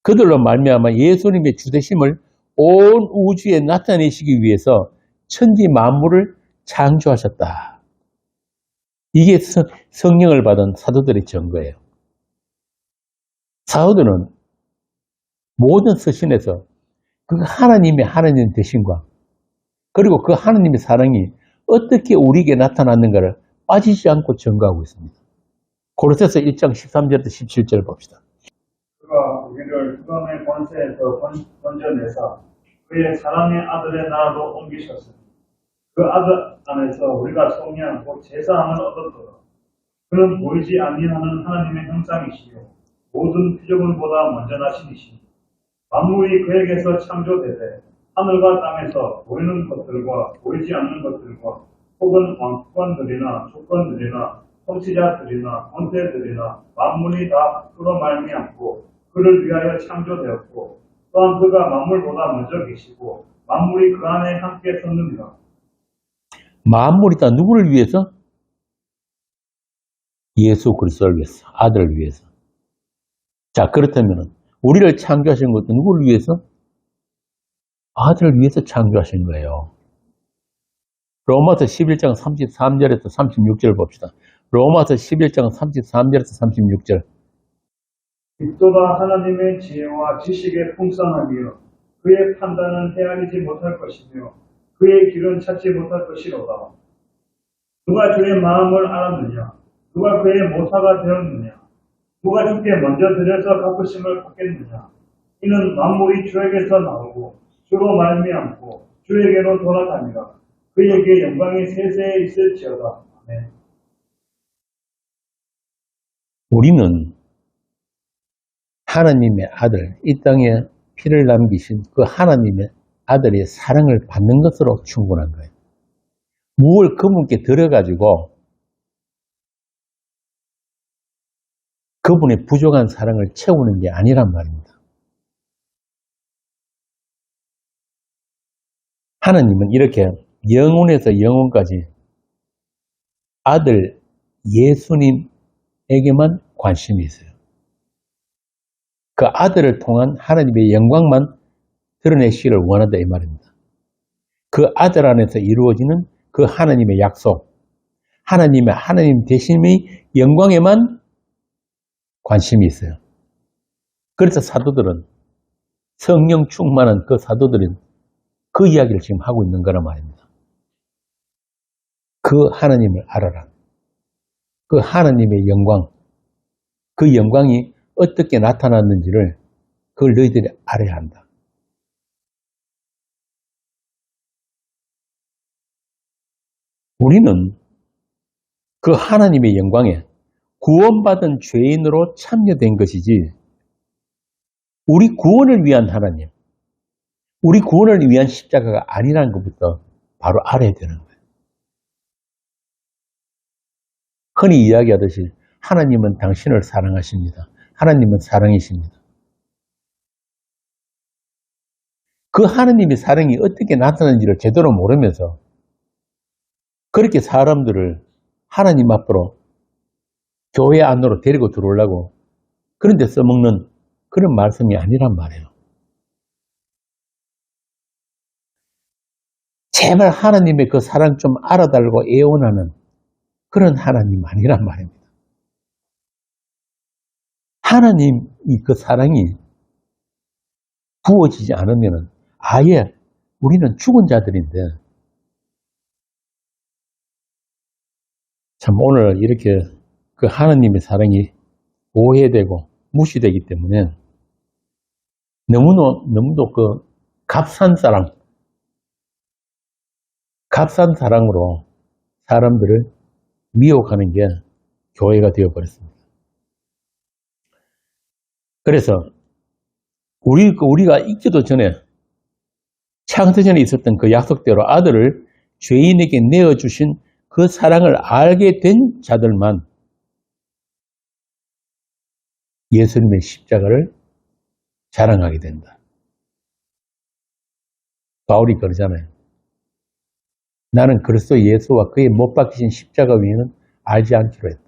그들로 말미암아 예수님의 주되심을 온 우주에 나타내시기 위해서 천지 만물을 창조하셨다. 이게 성령을 받은 사도들의 증거예요. 사도들은 모든 서신에서 그 하나님 되심과 그리고 그 하나님의 사랑이 어떻게 우리에게 나타났는가를 빠지지 않고 증거하고 있습니다. 고린도서 1장 13절부터 17절 봅시다. 그가 우리를 흑암의 권세에서 건져내사 그의 사랑의 아들의 나라로 옮기셨으니 그 아들 안에서 우리가 성령 곧 제사함을 얻었도다. 그는 보이지 아니하는 하나님의 형상이시요 모든 피조물보다 먼저 나신이시니 만물이 그에게서 창조되되 하늘과 땅에서 보이는 것들과 보이지 않는 것들과 혹은 왕권들이나 조건들이나 통치자들이나 권세들이나 만물이 다 그로 말미암고 그를 위하여 창조되었고 또한 그가 만물보다 먼저 계시고 만물이 그 안에 함께 섰느니라. 만물이 다 누구를 위해서? 예수 그리스도를 위해서, 아들을 위해서. 자, 그렇다면 우리를 창조하신 것도 누구를 위해서? 아들을 위해서 창조하신 거예요. 로마서 11장 33절에서 36절 봅시다. 로마서 11장 33절에서 36절. 빛도다 하나님의 지혜와 지식의 풍성하며 그의 판단은 헤아리지 못할 것이며 그의 길은 찾지 못할 것이로다. 누가 주의 마음을 알았느냐? 누가 그의 모사가 되었느냐? 누가 주께 먼저 들여서 갚으심을 받겠느냐? 이는 만물이 주에게서 나오고 주로 말미암고 주에게로 돌아다니라. 그에게 영광이 세세에 있을지어다. 아멘. 우리는 하나님의 아들, 이 땅에 피를 남기신 그 하나님의 아들의 사랑을 받는 것으로 충분한 거예요. 무엇을 그분께 들어가지고 그분의 부족한 사랑을 채우는 게 아니란 말입니다. 하나님은 이렇게 영혼에서 영혼까지 아들 예수님에게만 관심이 있어요. 그 아들을 통한 하나님의 영광만 드러내시기를 원한다 이 말입니다. 그 아들 안에서 이루어지는 그 하나님의 약속, 하나님 대신의 영광에만 관심이 있어요. 그래서 사도들은 성령 충만한 그 사도들은 그 이야기를 지금 하고 있는 거란 말입니다. 그 하나님을 알아라. 그 하나님의 영광, 그 영광이 어떻게 나타났는지를 그걸 너희들이 알아야 한다. 우리는 그 하나님의 영광에 구원받은 죄인으로 참여된 것이지 우리 구원을 위한 하나님, 우리 구원을 위한 십자가가 아니라는 것부터 바로 알아야 되는 거예요. 흔히 이야기하듯이 하나님은 당신을 사랑하십니다. 하나님은 사랑이십니다. 그 하나님의 사랑이 어떻게 나타나는지를 제대로 모르면서 그렇게 사람들을 하나님 앞으로 교회 안으로 데리고 들어오려고 그런 데 써먹는 그런 말씀이 아니란 말이에요. 제발 하나님의 그 사랑 좀 알아달라고 애원하는 그런 하나님 아니란 말입니다. 하나님이 그 사랑이 부어지지 않으면 아예 우리는 죽은 자들인데 참 오늘 이렇게 그 하나님의 사랑이 오해되고 무시되기 때문에 너무도 그 값싼 사랑으로 사람들을 미혹하는 게 교회가 되어버렸습니다. 그래서 우리가 있기도 전에 창세전에 있었던 그 약속대로 아들을 죄인에게 내어주신 그 사랑을 알게 된 자들만 예수님의 십자가를 자랑하게 된다. 바울이 그러잖아요. 나는 그리스도 예수와 그의 못 박히신 십자가 위에는 알지 않기로 했다.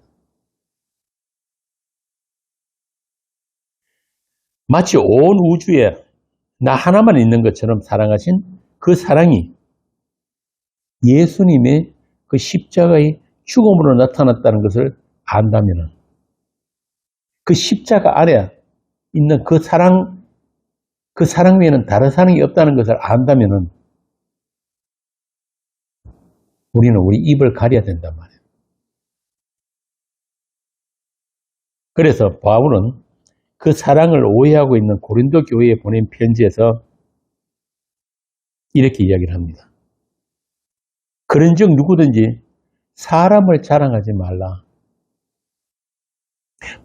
마치 온 우주에 나 하나만 있는 것처럼 사랑하신 그 사랑이 예수님의 그 십자가의 죽음으로 나타났다는 것을 안다면 그 십자가 안에 있는 그 사랑 외에는 다른 사랑이 없다는 것을 안다면 우리는 우리 입을 가려야 된단 말이에요. 그래서 바울은 그 사랑을 오해하고 있는 고린도 교회에 보낸 편지에서 이렇게 이야기를 합니다. 그런즉 누구든지 사람을 자랑하지 말라.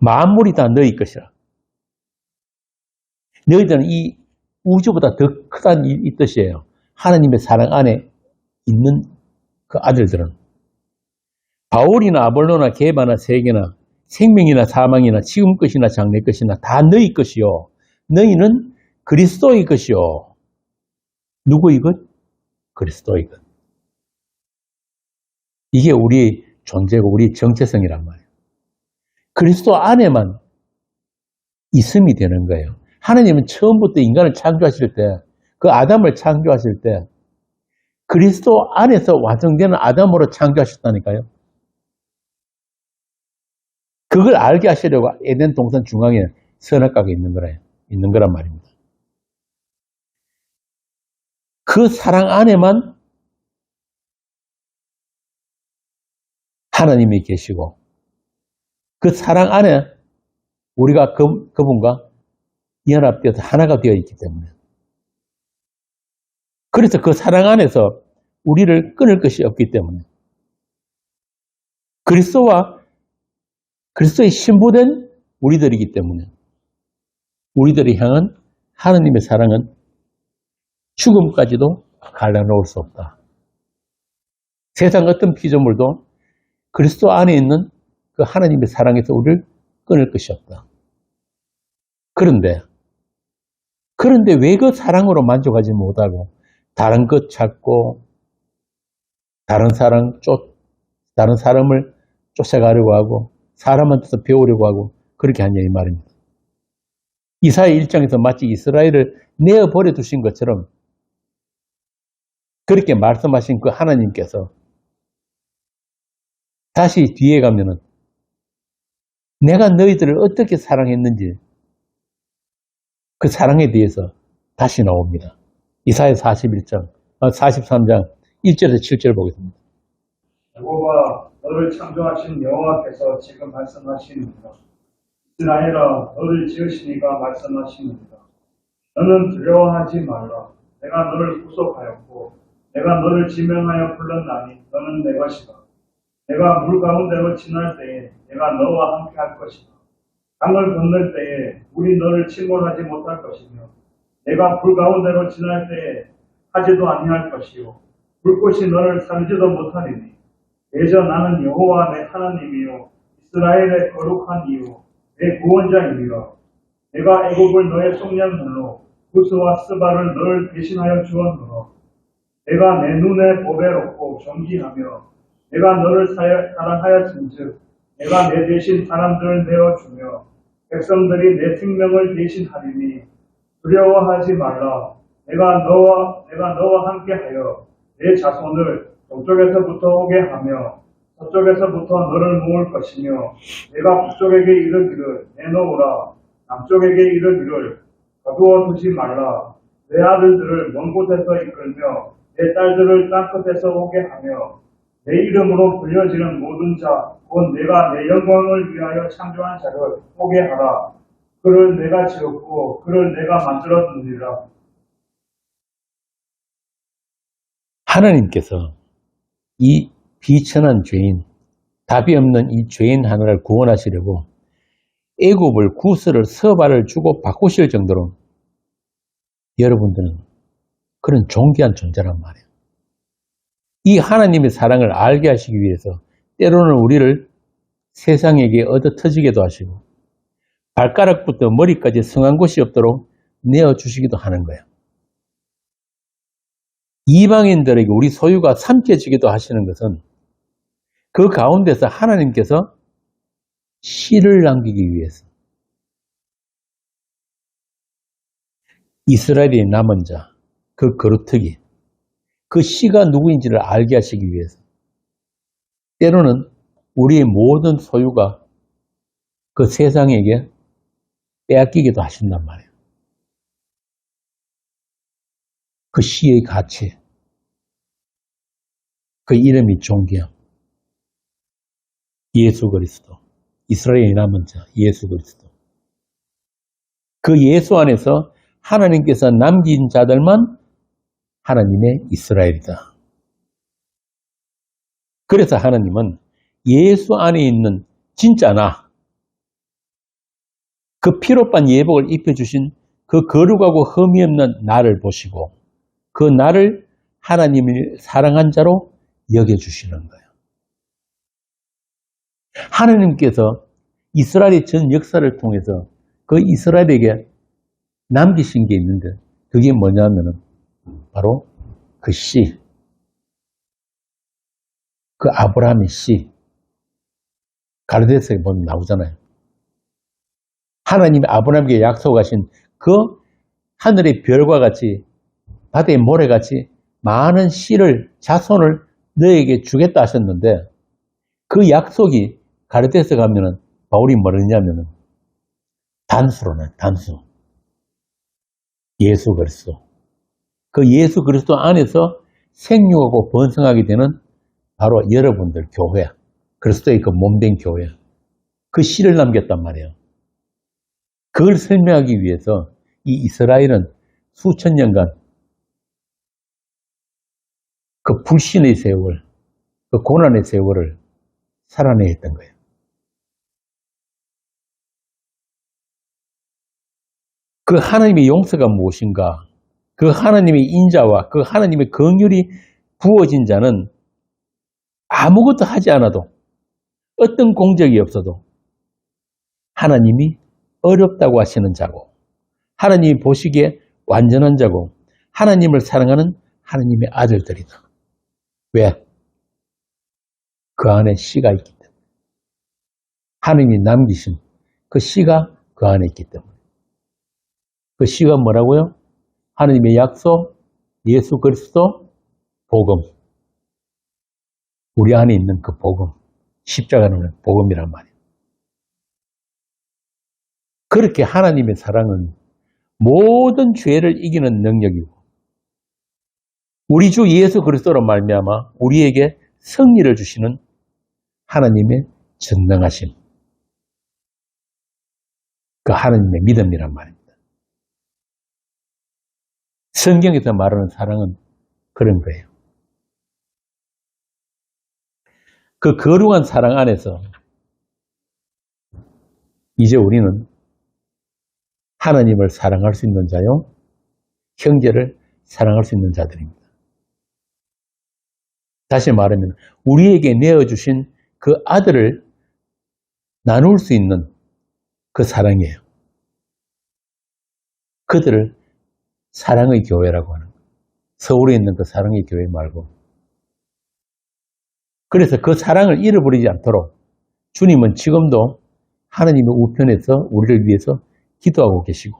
만물이 다 너희 것이라. 너희들은 이 우주보다 더 크다는 이 뜻이에요. 하나님의 사랑 안에 있는 그 아들들은 바울이나 아볼로나 게바나 세계나 생명이나 사망이나 지금 것이나 장래 것이나 다 너희 것이요. 너희는 그리스도의 것이요. 누구의 것? 그리스도의 것. 이게 우리 존재고 우리 정체성이란 말이에요. 그리스도 안에만 있음이 되는 거예요. 하나님은 처음부터 인간을 창조하실 때, 그 아담을 창조하실 때 그리스도 안에서 완성되는 아담으로 창조하셨다니까요. 그걸 알게 하시려고 에덴 동산 중앙에 선악과가 있는 거란 말입니다. 그 사랑 안에만 하나님이 계시고 그 사랑 안에 우리가 그분과 연합되어서 하나가 되어 있기 때문에 그래서 그 사랑 안에서 우리를 끊을 것이 없기 때문에 그리스도의 신부된 우리들이기 때문에 우리들이 향한 하나님의 사랑은 죽음까지도 갈라놓을 수 없다. 세상 어떤 피조물도 그리스도 안에 있는 그 하나님의 사랑에서 우리를 끊을 것이 없다. 그런데 왜 그 사랑으로 만족하지 못하고 다른 것 찾고 다른 사람을 쫓아가려고 하고 사람한테서 배우려고 하고 그렇게 하냐 이 말입니다. 이사야 1장에서 마치 이스라엘을 내어버려 두신 것처럼 그렇게 말씀하신 그 하나님께서 다시 뒤에 가면은 내가 너희들을 어떻게 사랑했는지 그 사랑에 대해서 다시 나옵니다. 이사야 43장 1절에서 7절 보겠습니다. 여호와 너를 창조하신 여호와께서 지금 말씀하시느니라. 이스라엘아 너를 지으시니가 말씀하시느니라. 너는 두려워하지 말라. 내가 너를 구속하였고 내가 너를 지명하여 불렀나니 너는 내 것이다. 내가 물 가운데로 지날 때에 내가 너와 함께 할 것이다. 강을 건널 때에 물이 너를 침몰하지 못할 것이며 내가 불 가운데로 지날 때에 하지도 아니할 것이요 불꽃이 너를 사르지도 못하리니 대저 나는 여호와 내 하나님이요 이스라엘의 거룩한 이요 내 구원자이니라. 내가 애굽을 너의 속량물로 구스와 스바를 너를 대신하여 주었노라. 내가 내 눈에 보배롭고 존귀하며 내가 너를 사랑하였은즉 내가 내 대신 사람들을 내어주며 백성들이 내 생명을 대신하리니 두려워하지 말라. 내가 너와 함께하여 내 자손을 동쪽에서부터 오게 하며 서쪽에서부터 너를 모을 것이며 내가 북쪽에게 이르기를 내놓으라. 남쪽에게 이르기를 거두어 두지 말라. 내 아들들을 먼 곳에서 이끌며 내 딸들을 땅끝에서 오게 하며 내 이름으로 불려지는 모든 자, 곧 내가 내 영광을 위하여 창조한 자를 오게 하라. 그를 내가 지었고 그를 내가 만들었느니라. 하나님께서 이 비천한 죄인, 답이 없는 이 죄인 하나를 구원하시려고 애굽을 구스를 서발을 주고 바꾸실 정도로 여러분들은 그런 존귀한 존재란 말이에요. 이 하나님의 사랑을 알게 하시기 위해서 때로는 우리를 세상에게 얻어터지게도 하시고 발가락부터 머리까지 성한 곳이 없도록 내어주시기도 하는 거예요. 이방인들에게 우리 소유가 삼켜지기도 하시는 것은 그 가운데서 하나님께서 씨를 남기기 위해서 이스라엘의 남은 자, 그 거루터기, 그 씨가 누구인지를 알게 하시기 위해서 때로는 우리의 모든 소유가 그 세상에게 빼앗기기도 하신단 말이에요. 그 씨의 가치, 그 이름이 존귀함, 예수 그리스도, 이스라엘의 남은 자, 예수 그리스도. 그 예수 안에서 하나님께서 남긴 자들만 하나님의 이스라엘이다. 그래서 하나님은 예수 안에 있는 진짜 나, 그 피로빤 예복을 입혀주신 그 거룩하고 흠이 없는 나를 보시고 그 나를 하나님이 사랑한 자로 여겨주시는 거예요. 하나님께서 이스라엘의 전 역사를 통해서 그 이스라엘에게 남기신 게 있는데 그게 뭐냐면은 바로 그 씨, 그 아브라함의 씨, 가르데스에 보면 나오잖아요. 하나님이 아브라함에게 약속하신 그 하늘의 별과 같이 바다의 모래같이 많은 씨를, 자손을 너에게 주겠다 하셨는데 그 약속이 가르데스 가면은 바울이 뭐랬냐면은 단수로는 단수. 예수 그리스도. 그 예수 그리스도 안에서 생육하고 번성하게 되는 바로 여러분들 교회. 그리스도의 그 몸된 교회. 그 씨를 남겼단 말이에요. 그걸 설명하기 위해서 이 이스라엘은 수천 년간 그 불신의 세월, 그 고난의 세월을 살아내야 했던 거예요. 그 하나님의 용서가 무엇인가? 그 하나님의 인자와 그 하나님의 긍휼이 부어진 자는 아무것도 하지 않아도 어떤 공적이 없어도 하나님이 어렵다고 하시는 자고 하나님이 보시기에 완전한 자고 하나님을 사랑하는 하나님의 아들들이다. 왜? 그 안에 씨가 있기 때문에. 하나님이 남기신 그 씨가 그 안에 있기 때문에. 그 씨가 뭐라고요? 하나님의 약속, 예수 그리스도, 복음. 우리 안에 있는 그 복음. 십자가는 복음이란 말이에요. 그렇게 하나님의 사랑은 모든 죄를 이기는 능력이고 우리 주 예수 그리스도로 말미암아 우리에게 승리를 주시는 하나님의 전능하심. 그 하나님의 믿음이란 말입니다. 성경에서 말하는 사랑은 그런 거예요. 그 거룩한 사랑 안에서 이제 우리는 하나님을 사랑할 수 있는 자요, 형제를 사랑할 수 있는 자들입니다. 다시 말하면 우리에게 내어주신 그 아들을 나눌 수 있는 그 사랑이에요. 그들을 사랑의 교회라고 하는 거예요. 서울에 있는 그 사랑의 교회 말고. 그래서 그 사랑을 잃어버리지 않도록 주님은 지금도 하나님의 우편에서 우리를 위해서 기도하고 계시고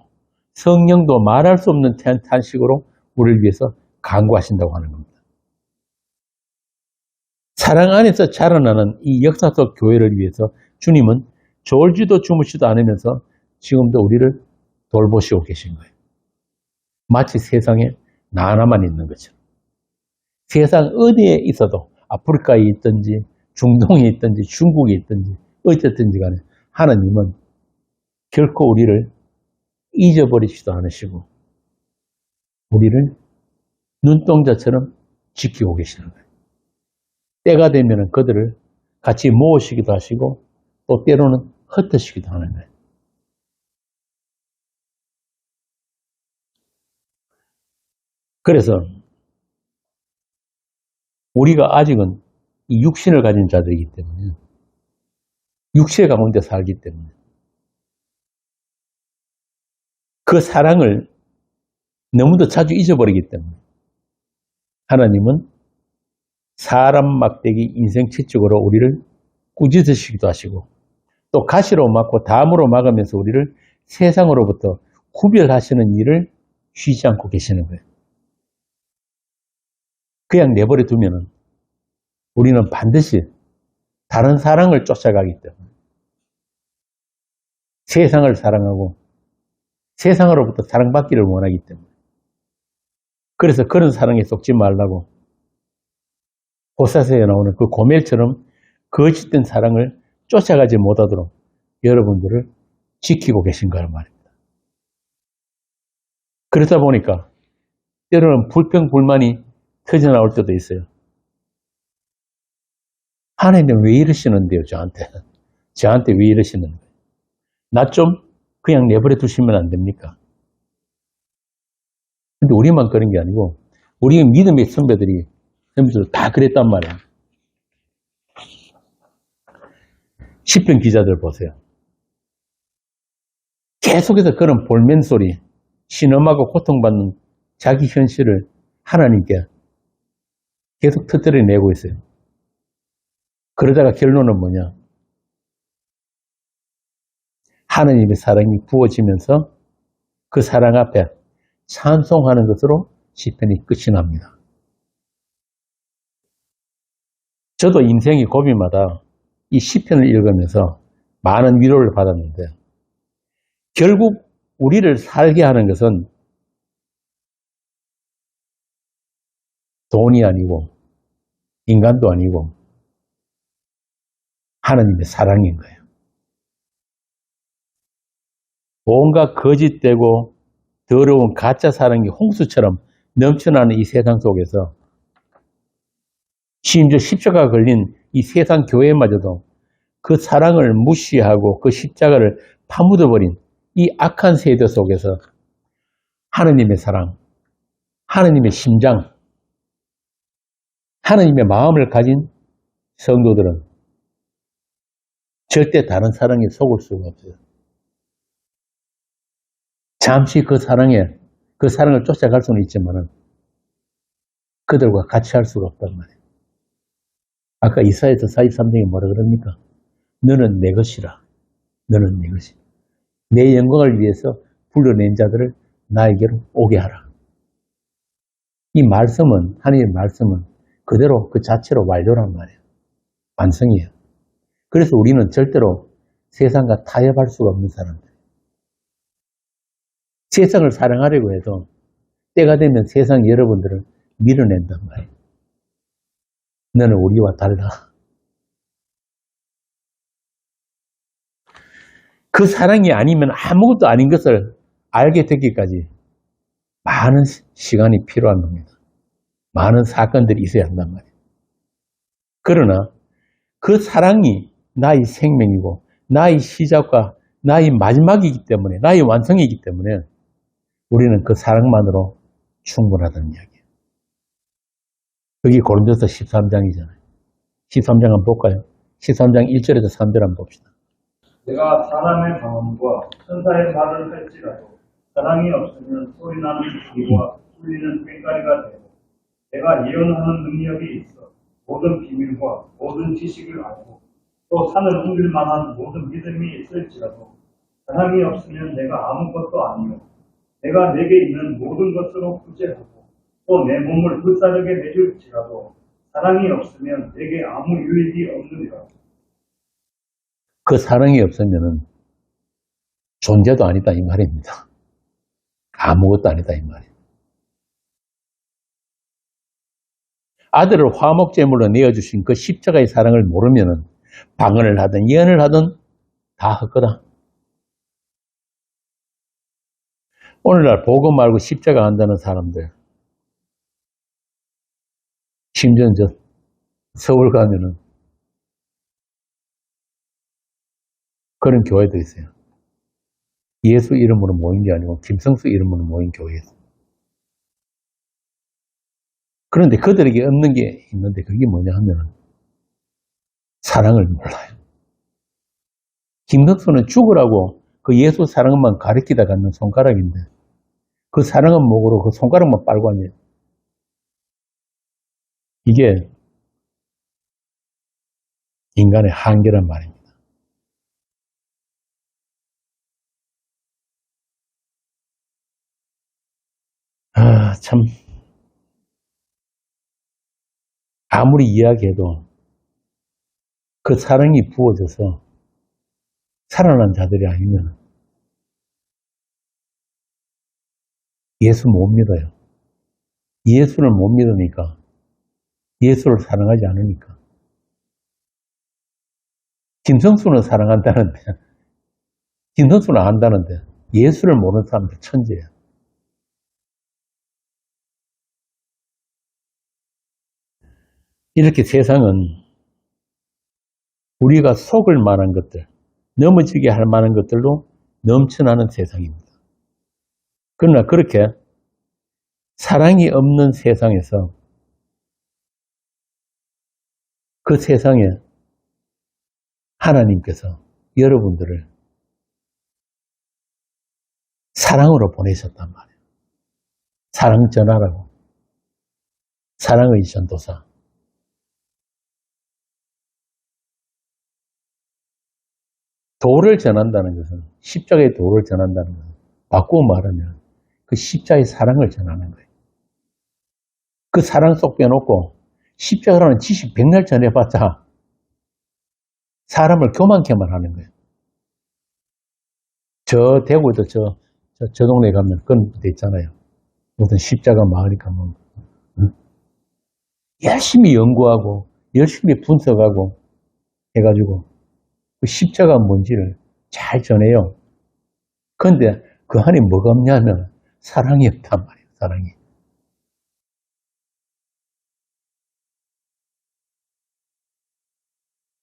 성령도 말할 수 없는 탄식으로 우리를 위해서 간구하신다고 하는 겁니다. 사랑 안에서 자라나는 이 역사 속 교회를 위해서 주님은 졸지도 주무시도 않으면서 지금도 우리를 돌보시고 계신 거예요. 마치 세상에 나 하나만 있는 것처럼. 세상 어디에 있어도 아프리카에 있든지 중동에 있든지 중국에 있든지 어쨌든지 간에 하나님은 결코 우리를 잊어버리지도 않으시고 우리를 눈동자처럼 지키고 계시는 거예요. 때가 되면 그들을 같이 모으시기도 하시고 또 때로는 흩으시기도 하는 거예요. 그래서 우리가 아직은 이 육신을 가진 자들이기 때문에 육체 가운데 살기 때문에 그 사랑을 너무도 자주 잊어버리기 때문에 하나님은 사람 막대기 인생 채찍으로 우리를 꾸짖으시기도 하시고 또 가시로 막고 담으로 막으면서 우리를 세상으로부터 구별하시는 일을 쉬지 않고 계시는 거예요. 그냥 내버려 두면은 우리는 반드시 다른 사랑을 쫓아가기 때문에 세상을 사랑하고 세상으로부터 사랑받기를 원하기 때문에 그래서 그런 사랑에 속지 말라고 호사서에 나오는 그 고멜처럼 거짓된 사랑을 쫓아가지 못하도록 여러분들을 지키고 계신 거란 말입니다. 그러다 보니까 때로는 불평불만이 터져나올 때도 있어요. 하나님 왜 이러시는데요, 저한테? 저한테 왜 이러시는데? 나 좀 그냥 내버려 두시면 안 됩니까? 근데 우리만 그런 게 아니고, 우리 믿음의 선배들 다 그랬단 말이야. 시편 기자들 보세요. 계속해서 그런 볼멘소리, 신음하고 고통받는 자기 현실을 하나님께 계속 터뜨려내고 있어요. 그러다가 결론은 뭐냐? 하나님의 사랑이 부어지면서 그 사랑 앞에 찬송하는 것으로 시편이 끝이 납니다. 저도 인생의 고비마다 이 시편을 읽으면서 많은 위로를 받았는데 결국 우리를 살게 하는 것은 돈이 아니고 인간도 아니고 하나님의 사랑인 거예요. 온갖 거짓되고 더러운 가짜 사랑이 홍수처럼 넘쳐나는 이 세상 속에서 심지어 십자가가 걸린 이 세상 교회마저도 그 사랑을 무시하고 그 십자가를 파묻어버린 이 악한 세대 속에서 하나님의 사랑, 하나님의 심장, 하나님의 마음을 가진 성도들은 절대 다른 사랑에 속을 수가 없어요. 잠시 그 사랑을 쫓아갈 수는 있지만 그들과 같이 할 수가 없단 말이에요. 아까 이사야서 43장에 뭐라 그럽니까? 너는 내 것이라. 너는 내 것이라. 내 영광을 위해서 불러낸 자들을 나에게로 오게 하라. 이 말씀은, 하나님의 말씀은 그대로 그 자체로 완료란 말이에요. 완성이에요. 그래서 우리는 절대로 세상과 타협할 수가 없는 사람들. 세상을 사랑하려고 해도 때가 되면 세상 여러분들을 밀어낸단 말이에요. 너는 우리와 달라. 그 사랑이 아니면 아무것도 아닌 것을 알게 되기까지 많은 시간이 필요한 겁니다. 많은 사건들이 있어야 한단 말이에요. 그러나 그 사랑이 나의 생명이고 나의 시작과 나의 마지막이기 때문에 나의 완성이기 때문에 우리는 그 사랑만으로 충분하다는 이야기예요. 여기 고린도서 13장이잖아요. 13장 한번 볼까요? 13장 1절에서 3절 한번 봅시다. 내가 사람의 방언과 천사의 말을 할지라도 사랑이 없으면 소리나는 소리와 울리는 꽹과리가 되고 내가 예언하는 능력이 있어 모든 비밀과 모든 지식을 알고 또 산을 옮길 만한 모든 믿음이 있을지라도 사랑이 없으면 내가 아무것도 아니요 내가 내게 있는 모든 것으로 구제하고 또 내 몸을 불사르게 내줄지라도 사랑이 없으면 내게 아무 유익이 없느니라. 그 사랑이 없으면은 존재도 아니다 이 말입니다. 아무것도 아니다 이 말이에요. 아들을 화목제물로 내어주신 그 십자가의 사랑을 모르면은 방언을 하든 예언을 하든 다 헛거다. 오늘날 복음 말고 십자가 한다는 사람들, 심지어 저 서울 가면은 그런 교회도 있어요. 예수 이름으로 모인 게 아니고 김성수 이름으로 모인 교회에서. 그런데 그들에게 없는 게 있는데 그게 뭐냐 하면 사랑을 몰라요. 김성수는 죽으라고 그 예수 사랑만 가리키다 갖는 손가락인데 그 사랑은 목으로 그 손가락만 빨고 앉아요. 이게 인간의 한계란 말입니다. 참 아무리 이야기해도 그 사랑이 부어져서 살아난 자들이 아니면 예수 못 믿어요. 예수를 못 믿으니까 예수를 사랑하지 않으니까. 김성수는 사랑한다는데 김성수는 안다는데 예수를 모르는 사람들 천재예요. 이렇게 세상은 우리가 속을 만한 것들, 넘어지게 할 만한 것들로 넘쳐나는 세상입니다. 그러나 그렇게 사랑이 없는 세상에서 그 세상에 하나님께서 여러분들을 사랑으로 보내셨단 말이에요. 사랑 전하라고. 사랑의 전도사. 도를 전한다는 것은, 십자가의 도를 전한다는 것은 바꾸어 말하면 그 십자가의 사랑을 전하는 거예요. 그 사랑 속 빼놓고 십자가라는 지식 백날 전해봤자 사람을 교만케만 하는 거예요. 저 대구에도 저 동네 가면 그런 데 있잖아요. 무슨 십자가 마을이 가면 열심히 연구하고 열심히 분석하고 해가지고 그 십자가 뭔지를 잘 전해요. 그런데 그 안에 뭐가 없냐면 사랑이 없단 말이에요. 사랑이.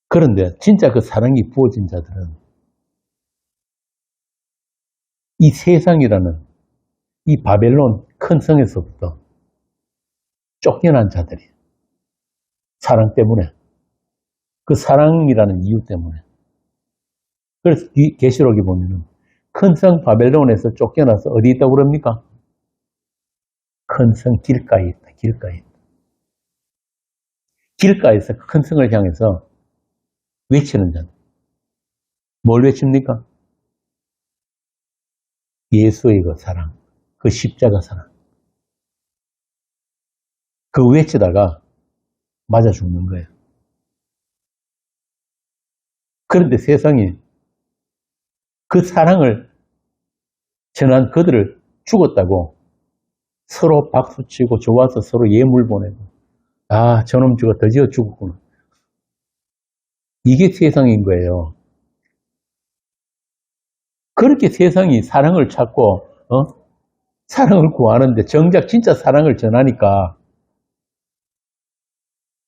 그런데 진짜 그 사랑이 부어진 자들은 이 세상이라는 이 바벨론 큰 성에서부터 쫓겨난 자들이에요. 사랑 때문에. 그 사랑이라는 이유 때문에. 그래서 이 계시록에 보면은 큰 성 바벨론에서 쫓겨나서 어디 있다고 그럽니까? 큰 성 길가에 있다. 길가에 있다. 길가에서 큰 성을 향해서 외치는 자들. 뭘 외칩니까? 예수의 그 사랑, 그 십자가 사랑. 그 외치다가 맞아 죽는 거예요. 그런데 세상이 그 사랑을 전한 그들을 죽었다고 서로 박수치고 좋아서 서로 예물 보내고, 아, 저놈 죽어 드디어 죽었구나. 이게 세상인 거예요. 그렇게 세상이 사랑을 찾고 사랑을 구하는데 정작 진짜 사랑을 전하니까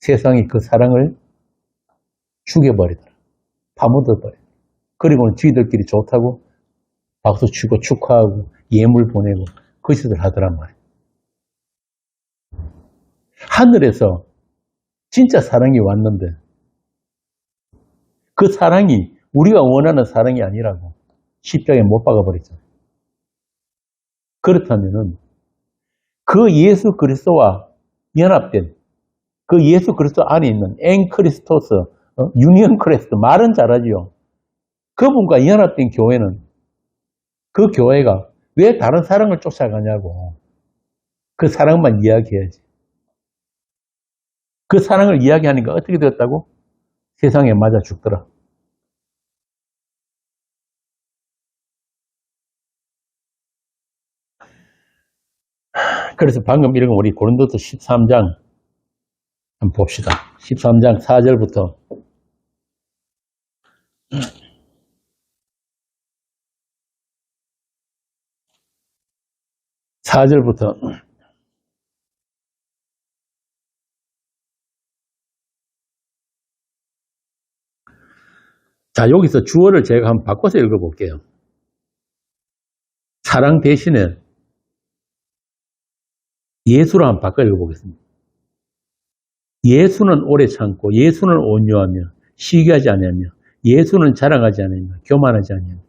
세상이 그 사랑을 죽여버리더라. 파묻어버리더라. 그리고는 쥐들끼리 좋다고 박수치고 축하하고 예물 보내고 그 짓을 하더란 말이에요. 하늘에서 진짜 사랑이 왔는데 그 사랑이 우리가 원하는 사랑이 아니라고 십자가에 못 박아버렸잖아요. 그렇다면은 그 예수 그리스도와 연합된 그 예수 그리스도 안에 있는 엔 크리스토스 유니언 크레스트 말은 잘하지요. 그분과 연합된 교회는 그 교회가 왜 다른 사랑을 쫓아가냐고. 그 사랑만 이야기해야지. 그 사랑을 이야기하니까 어떻게 되었다고? 세상에 맞아 죽더라. 그래서 방금 읽은 우리 고린도서 13장 한번 봅시다. 13장 4절부터 4절부터 자, 여기서 주어를 제가 한번 바꿔서 읽어볼게요. 사랑 대신에 예수로 한번 바꿔 읽어보겠습니다. 예수는 오래 참고, 예수는 온유하며, 시기하지 아니하며, 예수는 자랑하지 아니하며, 교만하지 아니하며,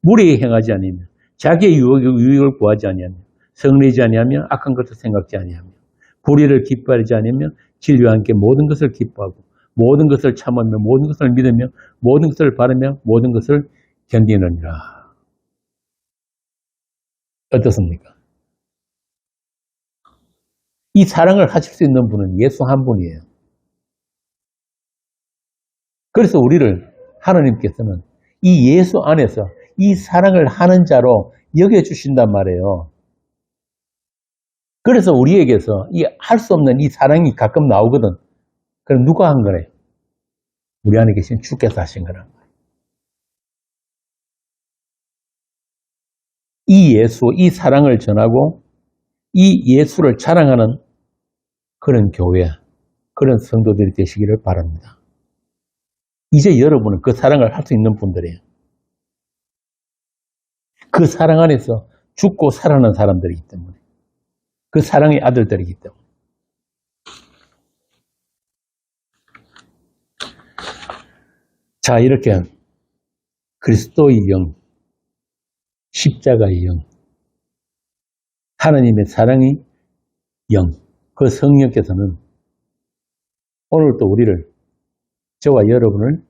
무리에 행하지 아니하며, 자기의 유익을 구하지 아니하며, 성내지 아니하며, 악한 것을 생각지 아니하며, 불의를 기뻐하지 아니하며, 진리와 함께 모든 것을 기뻐하고, 모든 것을 참으며, 모든 것을 믿으며, 모든 것을 바르며, 모든 것을 견디느니라. 어떻습니까? 이 사랑을 하실 수 있는 분은 예수 한 분이에요. 그래서 우리를 하나님께서는 이 예수 안에서 이 사랑을 하는 자로 여겨주신단 말이에요. 그래서 우리에게서 이 할 수 없는 이 사랑이 가끔 나오거든. 그럼 누가 한 거래? 우리 안에 계신 주께서 하신 거란 말이에요. 이 예수, 이 사랑을 전하고 이 예수를 자랑하는 그런 교회, 그런 성도들이 되시기를 바랍니다. 이제 여러분은 그 사랑을 할 수 있는 분들이에요. 그 사랑 안에서 죽고 살아난 사람들이기 때문에, 그 사랑의 아들들이기 때문에. 자, 이렇게 그리스도의 영, 십자가의 영, 하나님의 사랑의 영, 그 성령께서는 오늘도 우리를, 저와 여러분을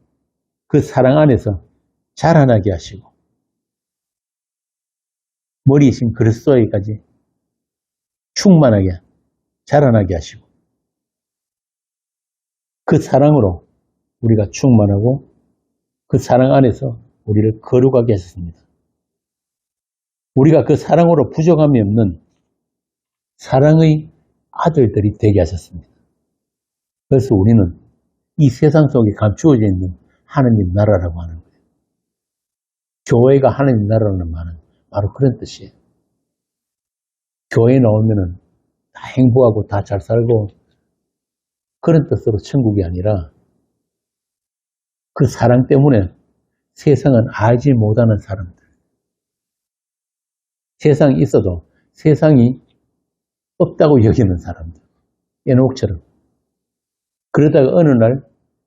그 사랑 안에서 자라나게 하시고 머리이신 그리스도에까지 충만하게 자라나게 하시고 그 사랑으로 우리가 충만하고 그 사랑 안에서 우리를 거룩하게 하셨습니다. 우리가 그 사랑으로 부족함이 없는 사랑의 아들들이 되게 하셨습니다. 그래서 우리는 이 세상 속에 감추어져 있는 하느님 나라라고 하는 거예요. 교회가 하느님 나라라는 말은 바로 그런 뜻이에요. 교회에 나오면은 다 행복하고 다 잘 살고 그런 뜻으로 천국이 아니라 그 사랑 때문에 세상은 알지 못하는 사람들, 세상이 있어도 세상이 없다고 여기는 사람들, 에녹처럼. 그러다가 어느 날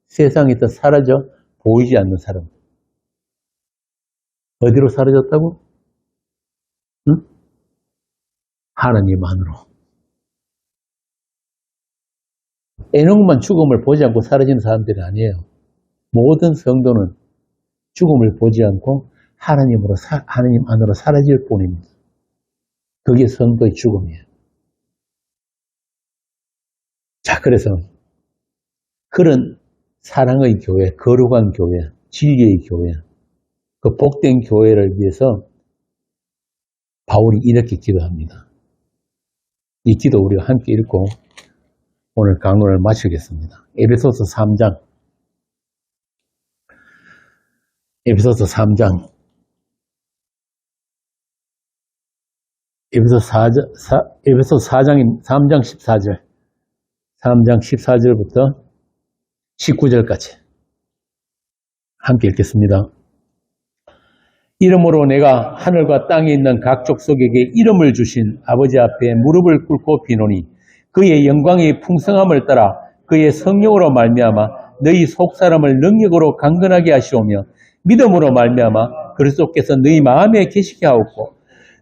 세상에서 사라져 보이지 않는 사람들. 어디로 사라졌다고? 응? 하나님 안으로. 에녹만 죽음을 보지 않고 사라지는 사람들이 아니에요. 모든 성도는 죽음을 보지 않고 하나님 안으로 사라질 뿐입니다. 그게 성도의 죽음이에요. 자, 그래서 그런 사랑의 교회, 거룩한 교회, 진리의 교회, 그 복된 교회를 위해서 바울이 이렇게 기도합니다. 이 기도 우리가 함께 읽고 오늘 강론을 마치겠습니다. 에베소서 3장. 에베소서 3장. 에베소 3장 14절. 3장 14절부터 19절까지 함께 읽겠습니다. 이러므로 내가 하늘과 땅에 있는 각 족속에게 이름을 주신 아버지 앞에 무릎을 꿇고 비노니 그의 영광의 풍성함을 따라 그의 성령으로 말미암아 너희 속사람을 능력으로 강건하게 하시오며 믿음으로 말미암아 그리스도께서 너희 마음에 계시게 하옵고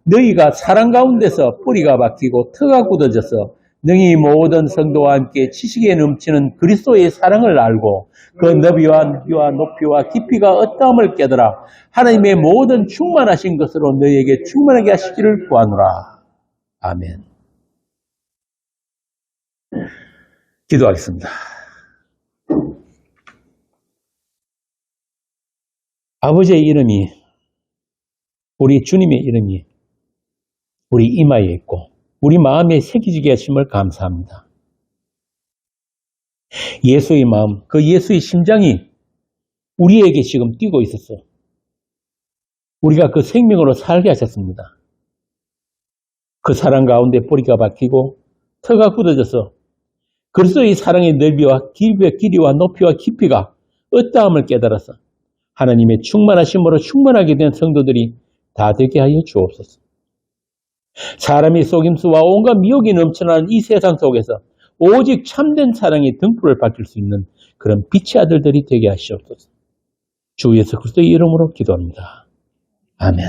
너희가 사랑 가운데서 뿌리가 박히고 터가 굳어져서 능히 모든 성도와 함께 지식에 넘치는 그리스도의 사랑을 알고 그 너비와 높이와 깊이가 어떠함을 깨달아 하나님의 모든 충만하신 것으로 너희에게 충만하게 하시기를 구하노라. 아멘. 기도하겠습니다. 아버지의 이름이, 우리 주님의 이름이 우리 이마에 있고 우리 마음에 새겨지게 하심을 감사합니다. 예수의 마음, 그 예수의 심장이 우리에게 지금 뛰고 있었어. 우리가 그 생명으로 살게 하셨습니다. 그 사랑 가운데 뿌리가 박히고 터가 굳어져서 그리스도의 사랑의 넓이와 길이와 높이와 깊이가 어떠함을 깨달아서 하나님의 충만하심으로 충만하게 된 성도들이 다 되게 하여 주옵소서. 사람의 속임수와 온갖 미혹이 넘쳐나는 이 세상 속에서 오직 참된 사랑의 등불을 밝힐 수 있는 그런 빛의 아들들이 되게 하시옵소서. 주 예수 그리스도의 이름으로 기도합니다. 아멘.